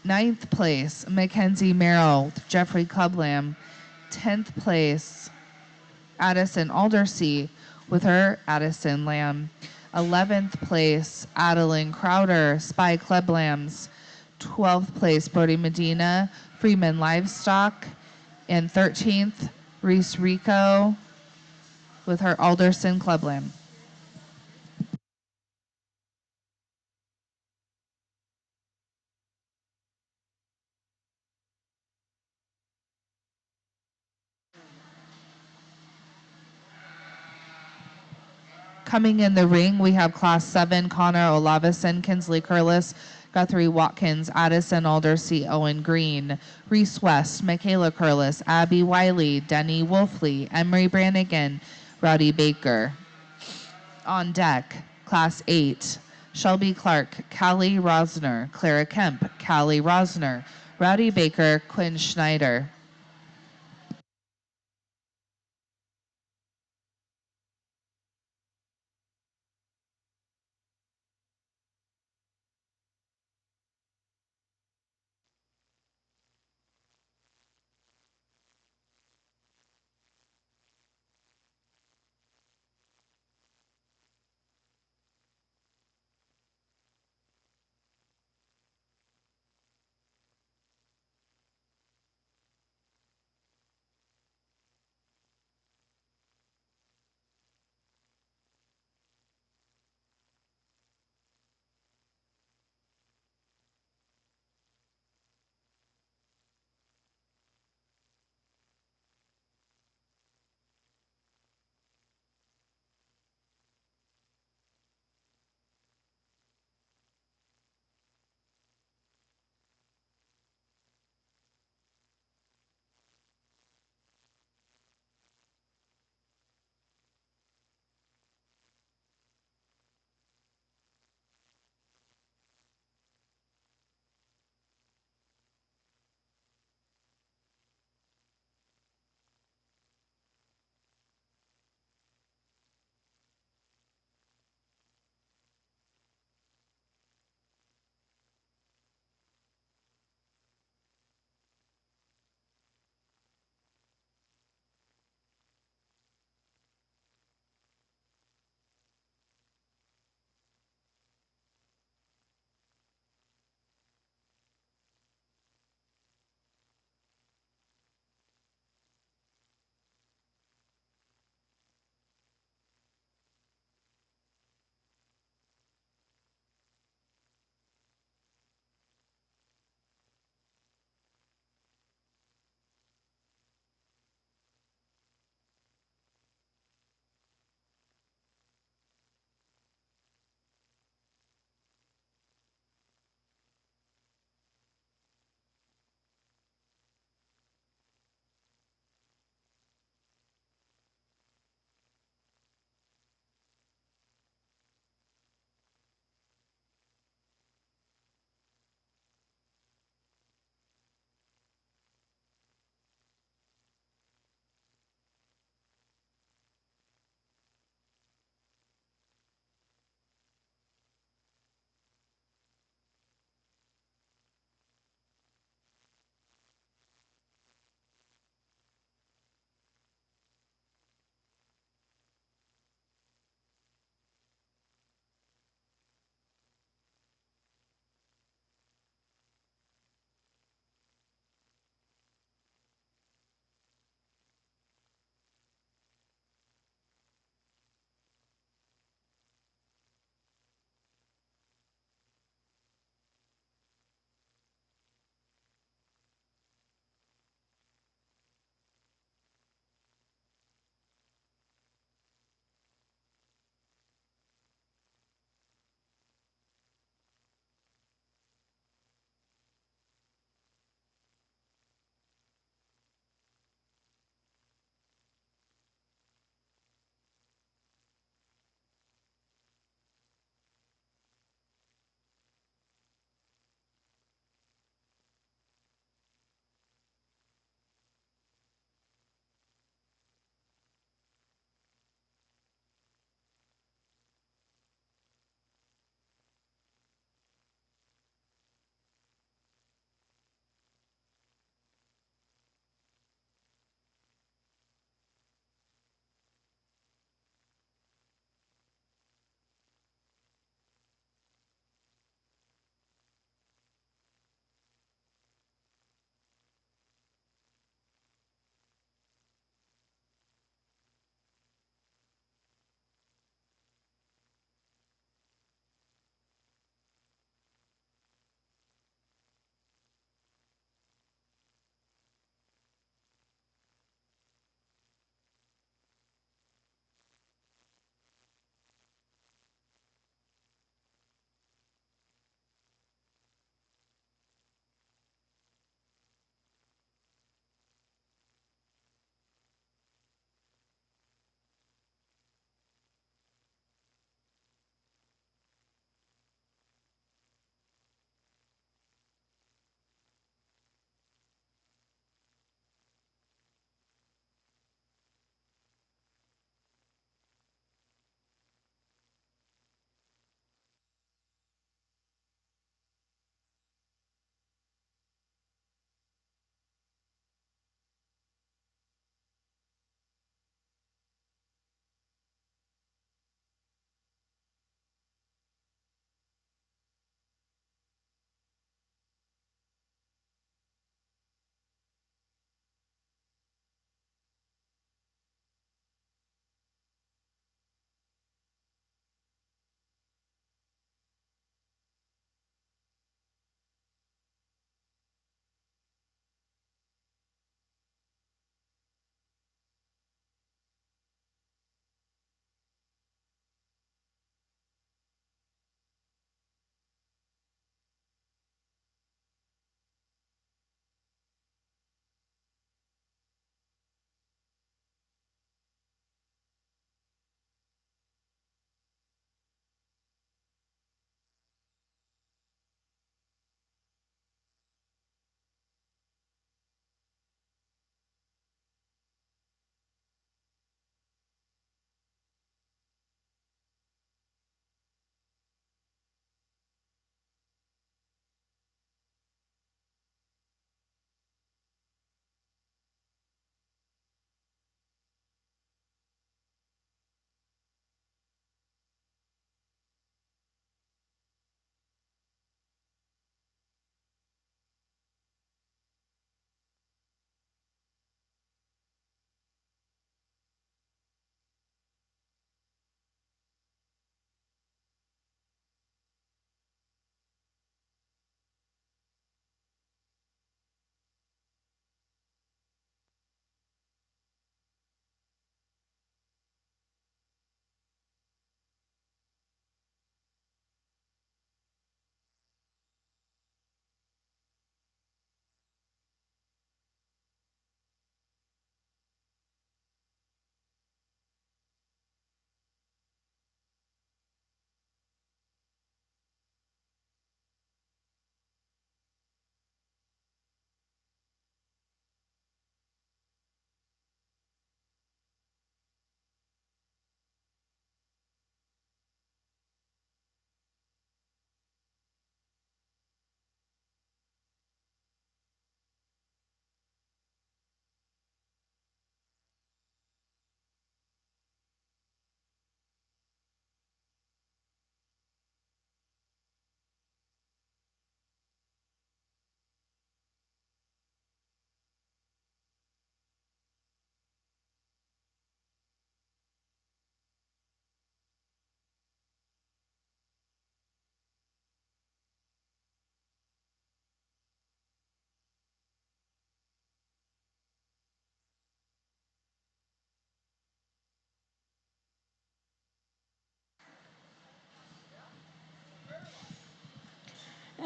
Ninth place, Mackenzie Merrill with Jeffrey Club Lamb. 10th place, Addison Aldersea with her Addison Lamb. 11th place, Adeline Crowder, Spy Club Lambs. 12th place, Brody Medina, Freeman Livestock. And 13th, Reese Rico with her Alderson Club Lamb. Coming in the ring, we have Class 7, Connor Olavison, Kinsley Curlis, Guthrie Watkins, Addison Aldersea, Owen Green, Reese West, Michaela Curlis, Abby Wiley, Denny Wolfley, Emery Brannigan, Rowdy Baker. On deck, Class 8, Shelby Clark, Callie Rosner, Clara Kemp, Callie Rosner, Rowdy Baker, Quinn Schneider.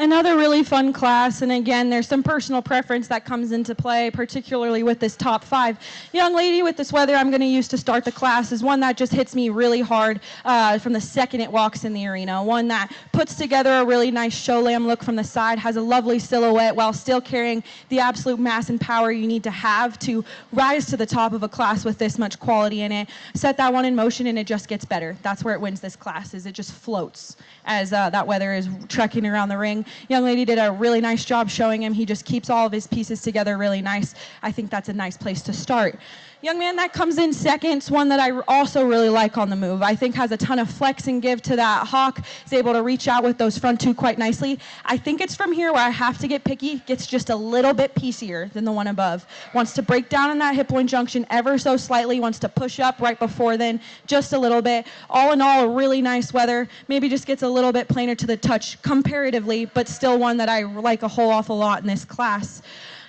Another really fun class, and again, there's some personal preference that comes into play, particularly with this top 5. Young lady with this weather I'm going to use to start the class is one that just hits me really hard from the second it walks in the arena. One that puts together a really nice show lamb look from the side, has a lovely silhouette while still carrying the absolute mass and power you need to have to rise to the top of a class with this much quality in it. Set that one in motion and it just gets better. That's where it wins this class, is it just floats as that weather is trekking around the ring. Young lady did a really nice job showing him. He just keeps all of his pieces together really nice. I think that's a nice place to start. Young man that comes in second, one that I also really like on the move. I think has a ton of flex and give to that hawk. Is able to reach out with those front two quite nicely. I think it's from here where I have to get picky. Gets just a little bit piecier than the one above. Wants to break down in that hip point junction ever so slightly. Wants to push up right before then just a little bit. All in all, a really nice weather. Maybe just gets a little bit plainer to the touch comparatively, but still one that I like a whole awful lot in this class.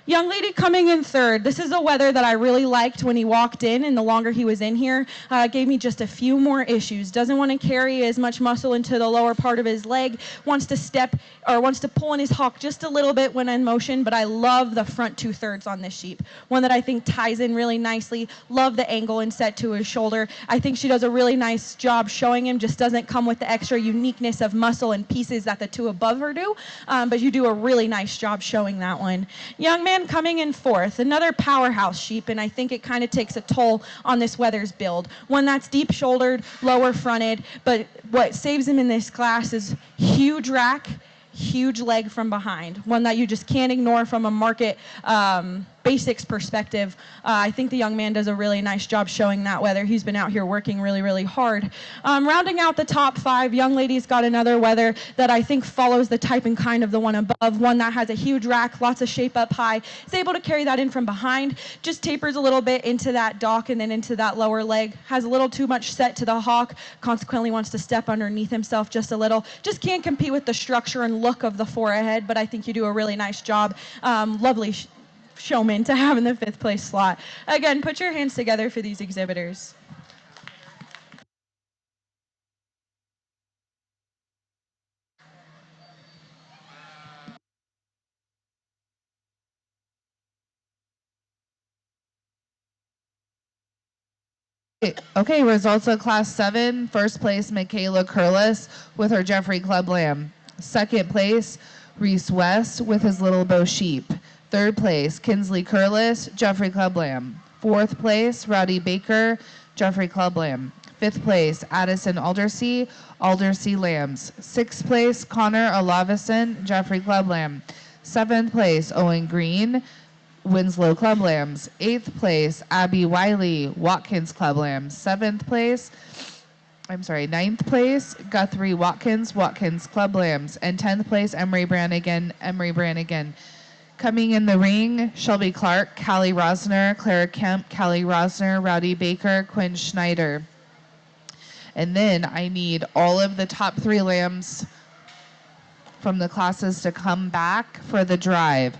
Young lady coming in third. This is a weather that I really liked when he walked in, and the longer he was in here, gave me just a few more issues. Doesn't want to carry as much muscle into the lower part of his leg. Wants to pull in his hawk just a little bit when in motion, but I love the front 2/3 on this sheep. One that I think ties in really nicely. Love the angle and set to his shoulder. I think she does a really nice job showing him. Just doesn't come with the extra uniqueness of muscle and pieces that the two above her do, but you do a really nice job showing that one. Young man coming in fourth, another powerhouse sheep, and I think it kind of takes a toll on this weather's build. One that's deep shouldered, lower fronted, but what saves him in this class is huge rack, huge leg from behind. One that you just can't ignore from a market basics perspective. I think the young man does a really nice job showing that weather. He's been out here working really, really hard. Rounding out the top 5, young lady's got another weather that I think follows the type and kind of the one above. One that has a huge rack, lots of shape up high. Is able to carry that in from behind. Just tapers a little bit into that dock and then into that lower leg. Has a little too much set to the hawk. Consequently wants to step underneath himself just a little. Just can't compete with the structure and look of the 4 ahead, but I think you do a really nice job. Lovely showman to have in the 5th place slot. Again, put your hands together for these exhibitors. Okay, results of Class 7. First place, Michaela Curlis with her Jeffrey Club Lamb. Second place, Reese West with his Little Bow Sheep. Third place, Kinsley Curlis, Jeffrey Club Lamb. Fourth place, Rowdy Baker, Jeffrey Club Lamb. Fifth place, Addison Aldersea, Aldersea Lambs. Sixth place, Connor Olavison, Jeffrey Club Lamb. Seventh place, Owen Green, Winslow Club Lambs. Eighth place, Abby Wiley, Watkins Club Lambs. Ninth place, Guthrie Watkins, Watkins Club Lambs. And 10th place, Emery Brannigan, Emery Brannigan. Coming in the ring, Shelby Clark, Callie Rosner, Clara Kemp, Callie Rosner, Rowdy Baker, Quinn Schneider. And then I need all of the top 3 lambs from the classes to come back for the drive.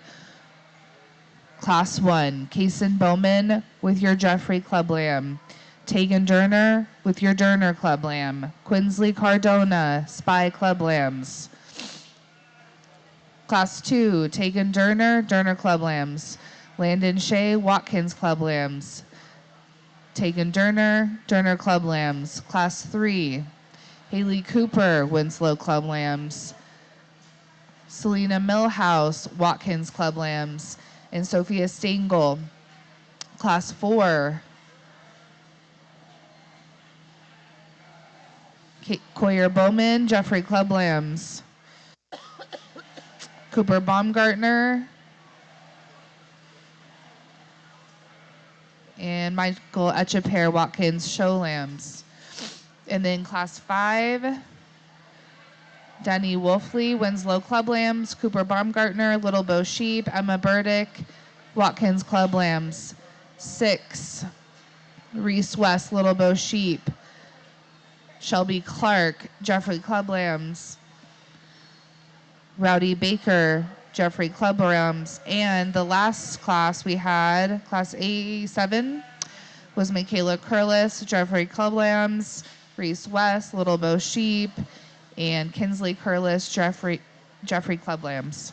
Class 1, Kason Bowman with your Jeffrey Club Lamb. Tegan Durner with your Durner Club Lamb. Quinsley Cardona, Spy Club Lambs. Class 2, Tegan Durner, Durner Club Lambs. Landon Shea, Watkins Club Lambs. Tegan Durner, Durner Club Lambs. Class 3, Haley Cooper, Winslow Club Lambs. Selena Millhouse, Watkins Club Lambs. And Sophia Stengel. Class 4, Coyer Bowman, Jeffrey Club Lambs. Cooper Baumgartner and Michael Echeper, Watkins Show Lambs. And then Class 5, Denny Wolfley, Winslow Club Lambs. Cooper Baumgartner, Little Bow Sheep. Emma Burdick, Watkins Club Lambs. 6, Reese West, Little Bow Sheep. Shelby Clark, Jeffrey Club Lambs. Rowdy Baker, Jeffrey Club Lambs. And the last class we had, Class A7, was Michaela Curlis, Jeffrey Club Lambs. Reese West, Little Bow Sheep. And Kinsley Curlis, Jeffrey Club Lambs.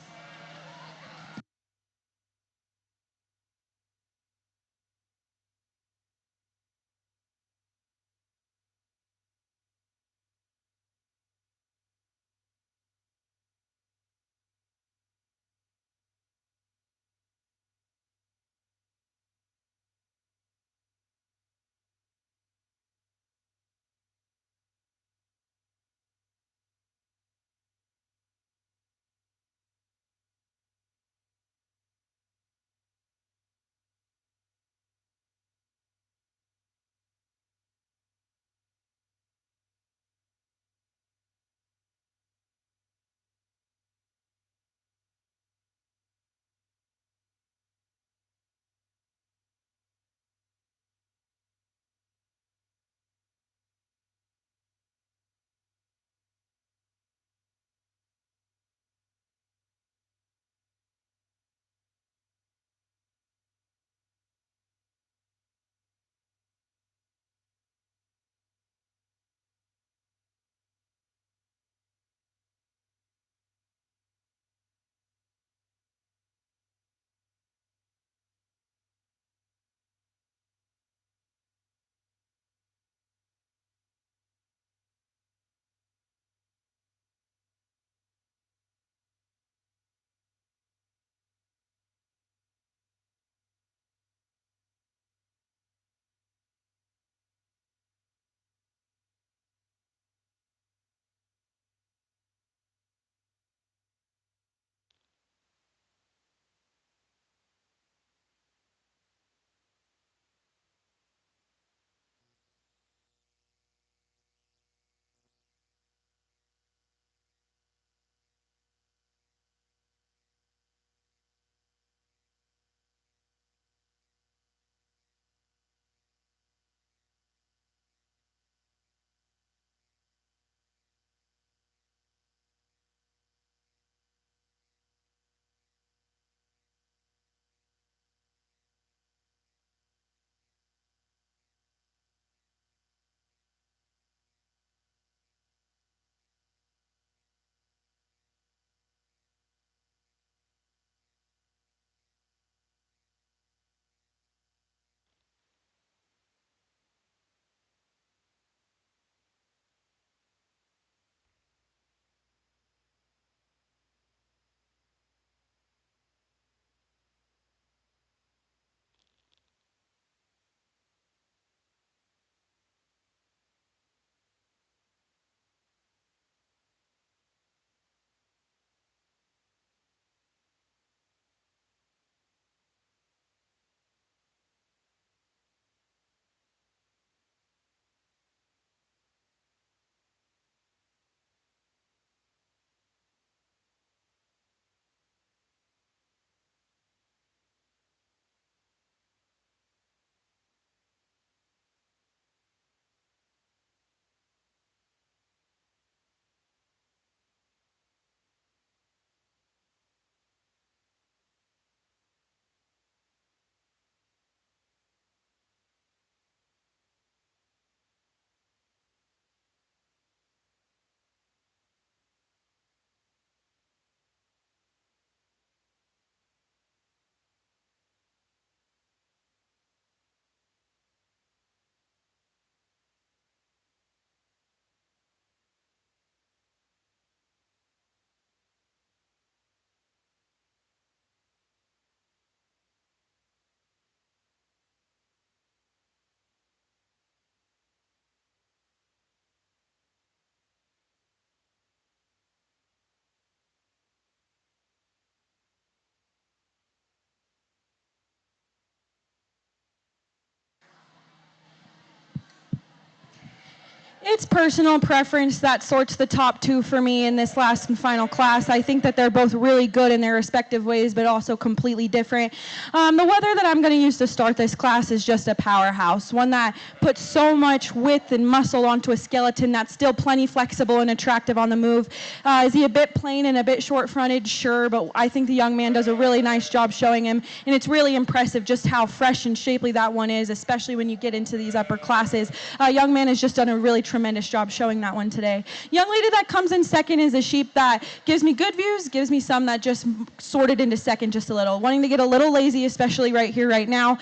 It's personal preference that sorts the top two for me in this last and final class. I think that they're both really good in their respective ways, but also completely different. The weather that I'm going to use to start this class is just a powerhouse, one that puts so much width and muscle onto a skeleton that's still plenty flexible and attractive on the move. Is he a bit plain and a bit short-fronted? Sure, but I think the young man does a really nice job showing him, and it's really impressive just how fresh and shapely that one is, especially when you get into these upper classes. Young man has just done a really tremendous job showing that one today. Young lady that comes in second is a sheep that gives me good views, gives me some that just sorted into second just a little. Wanting to get a little lazy, especially right here, right now.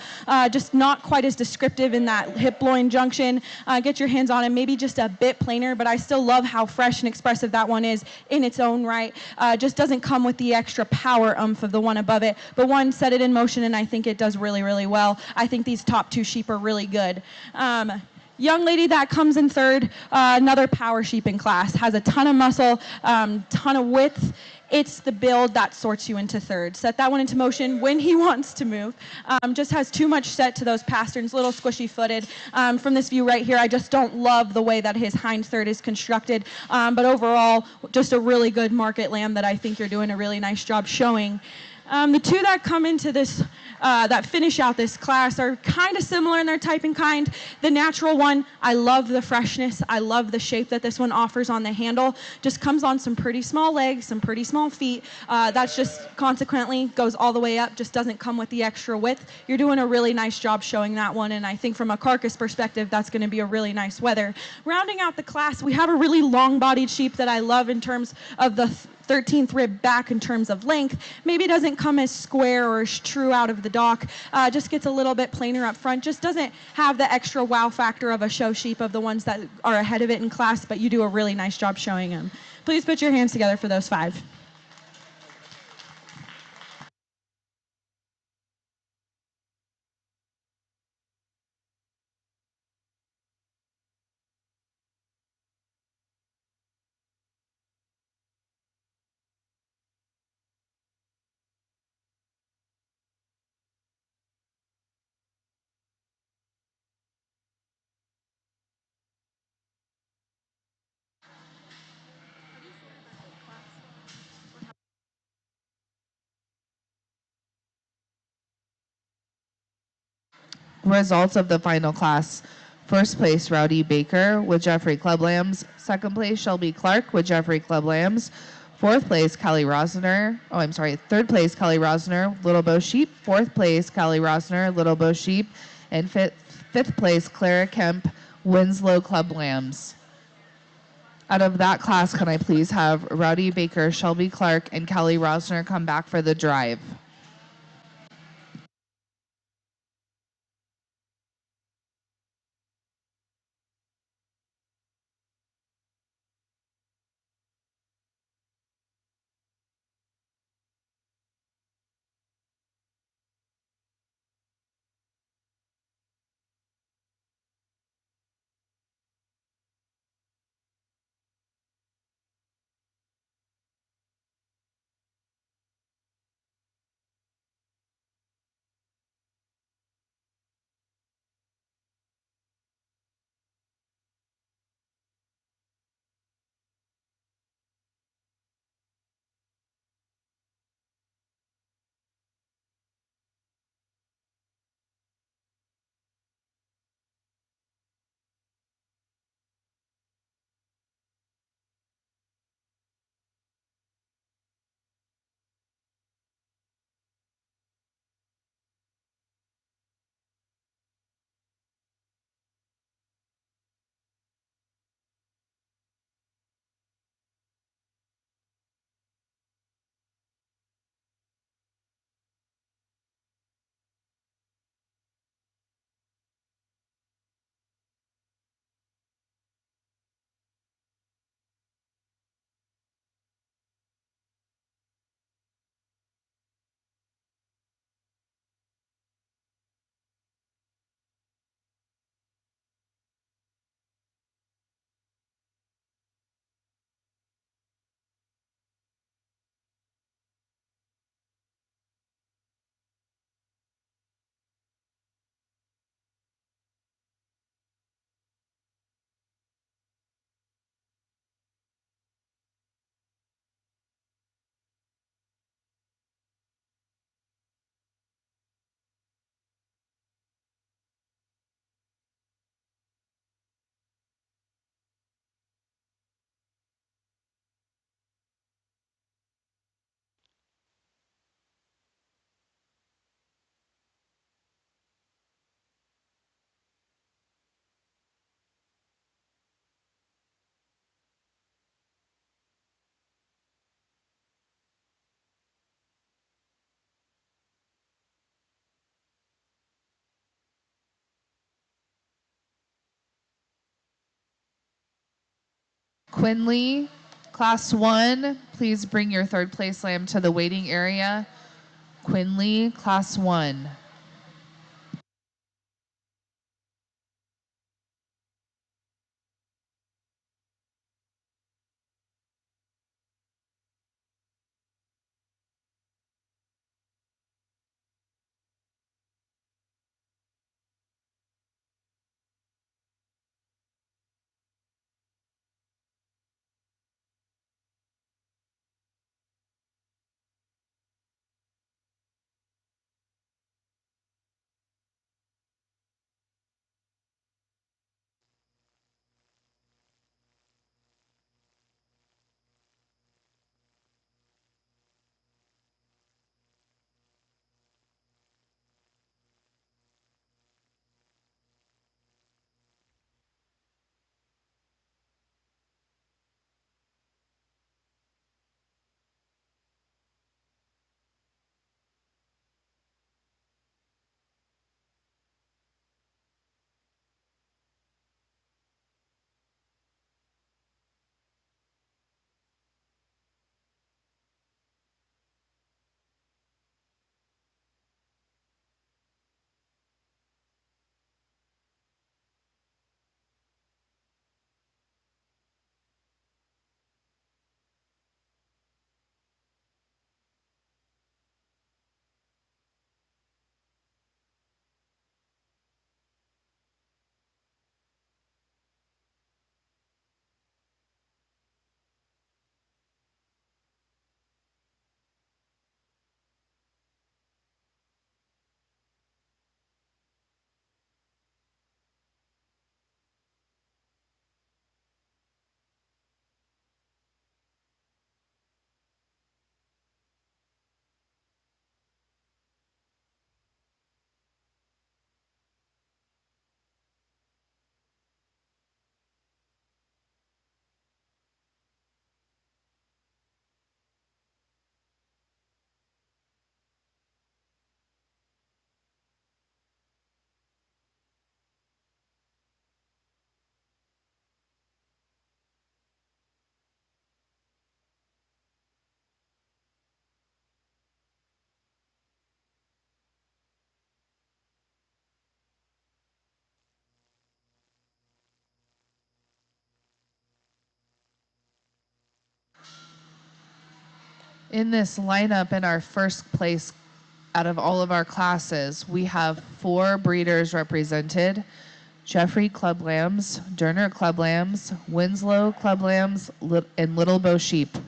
Just not quite as descriptive in that hip-loin junction. Get your hands on it, maybe just a bit plainer, but I still love how fresh and expressive that one is in its own right. Just doesn't come with the extra power oomph of the one above it, but one set it in motion, and I think it does really, really well. I think these top two sheep are really good. Young lady that comes in third, another power sheep in class, has a ton of muscle, ton of width. It's the build that sorts you into third. Set that one into motion when he wants to move. Just has too much set to those pasterns, little squishy footed. From this view right here, I just don't love the way that his hind third is constructed. But overall, just a really good market lamb that I think you're doing a really nice job showing. The two that come into this, that finish out this class are kind of similar in their type and kind. The natural one, I love the freshness. I love the shape that this one offers on the handle. Just comes on some pretty small legs, some pretty small feet. That's just consequently goes all the way up, just doesn't come with the extra width. You're doing a really nice job showing that one, and I think from a carcass perspective, that's going to be a really nice wether. Rounding out the class, we have a really long-bodied sheep that I love in terms of the 13th rib back in terms of length. Maybe doesn't come as square or as true out of the dock. Just gets a little bit plainer up front. Just doesn't have the extra wow factor of a show sheep of the ones that are ahead of it in class, but you do a really nice job showing them. Please put your hands together for those 5. Results of the final class. First place, Rowdy Baker with Jeffrey Club Lambs. Second place, Shelby Clark with Jeffrey Club Lambs. Third place, Kelly Rosner, Little Bow Sheep. Fourth place, Kelly Rosner, Little Bow Sheep. And fifth place, Clara Kemp, Winslow Club Lambs. Out of that class, can I please have Rowdy Baker, Shelby Clark, and Kelly Rosner come back for the drive? Quinley, Class 1, please bring your third place lamb to the waiting area. Quinley, Class 1. In this lineup, in our first place out of all of our classes, we have 4 breeders represented: Jeffrey Club Lambs, Derner Club Lambs, Winslow Club Lambs, and Little Bow Sheep.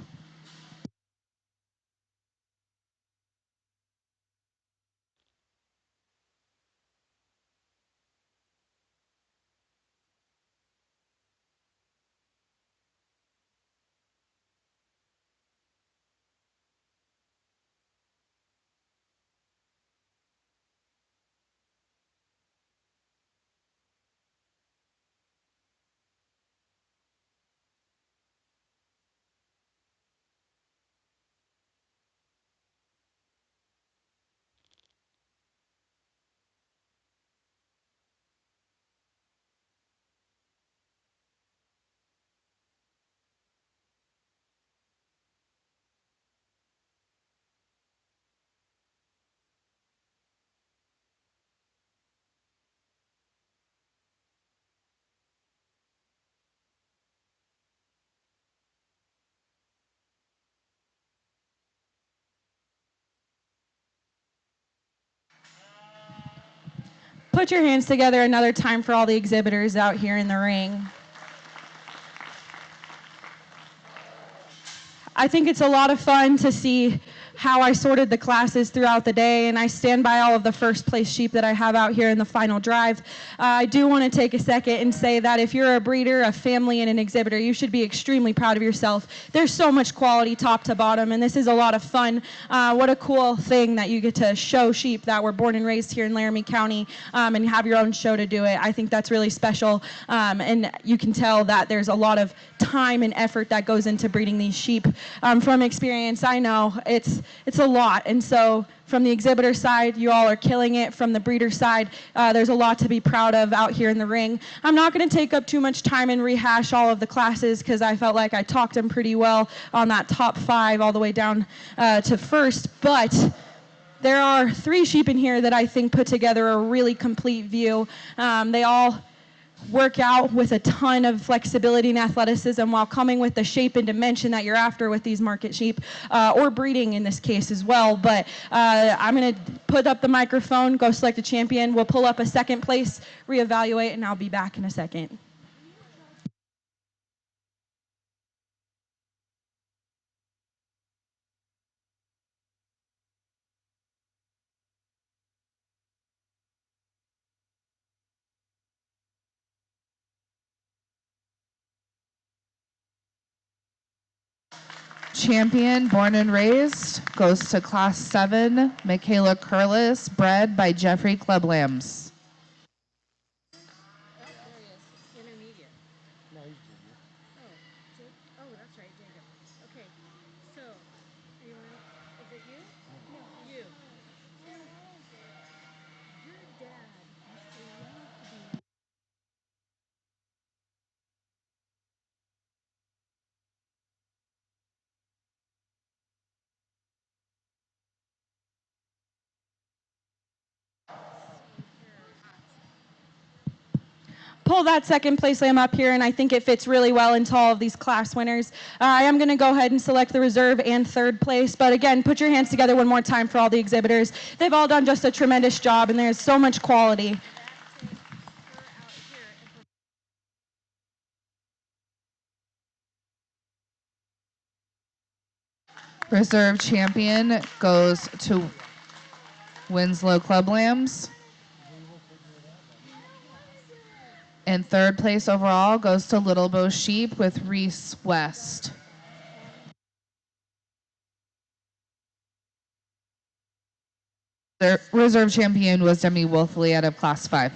Put your hands together another time for all the exhibitors out here in the ring. I think it's a lot of fun to see how I sorted the classes throughout the day, and I stand by all of the first place sheep that I have out here in the final drive. I do want to take a second and say that if you're a breeder, a family, and an exhibitor, you should be extremely proud of yourself. There's so much quality top to bottom, and this is a lot of fun. What a cool thing that you get to show sheep that were born and raised here in Laramie County, and have your own show to do it. I think that's really special, and you can tell that there's a lot of time and effort that goes into breeding these sheep. From experience, I know it's it's a lot. And so from the exhibitor side, you all are killing it. From the breeder side, there's a lot to be proud of out here in the ring. I'm not going to take up too much time and rehash all of the classes because I felt like I talked them pretty well on that top 5 all the way down to first. But there are 3 sheep in here that I think put together a really complete view. They all work out with a ton of flexibility and athleticism while coming with the shape and dimension that you're after with these market sheep, or breeding in this case as well. But I'm going to put up the microphone, go select a champion. We'll pull up a second place, reevaluate, and I'll be back in a second. Champion, born and raised, goes to Class 7, Michaela Curlis, bred by Jeffrey Club Lambs. Pull that second place lamb up here, and I think it fits really well into all of these class winners. I am going to go ahead and select the reserve and third place, but again, put your hands together one more time for all the exhibitors. They've all done just a tremendous job, and there's so much quality. Reserve champion goes to Winslow Club Lambs. And third place overall goes to Little Bow Sheep with Reese West. The reserve champion was Demi Wolfley out of Class 5.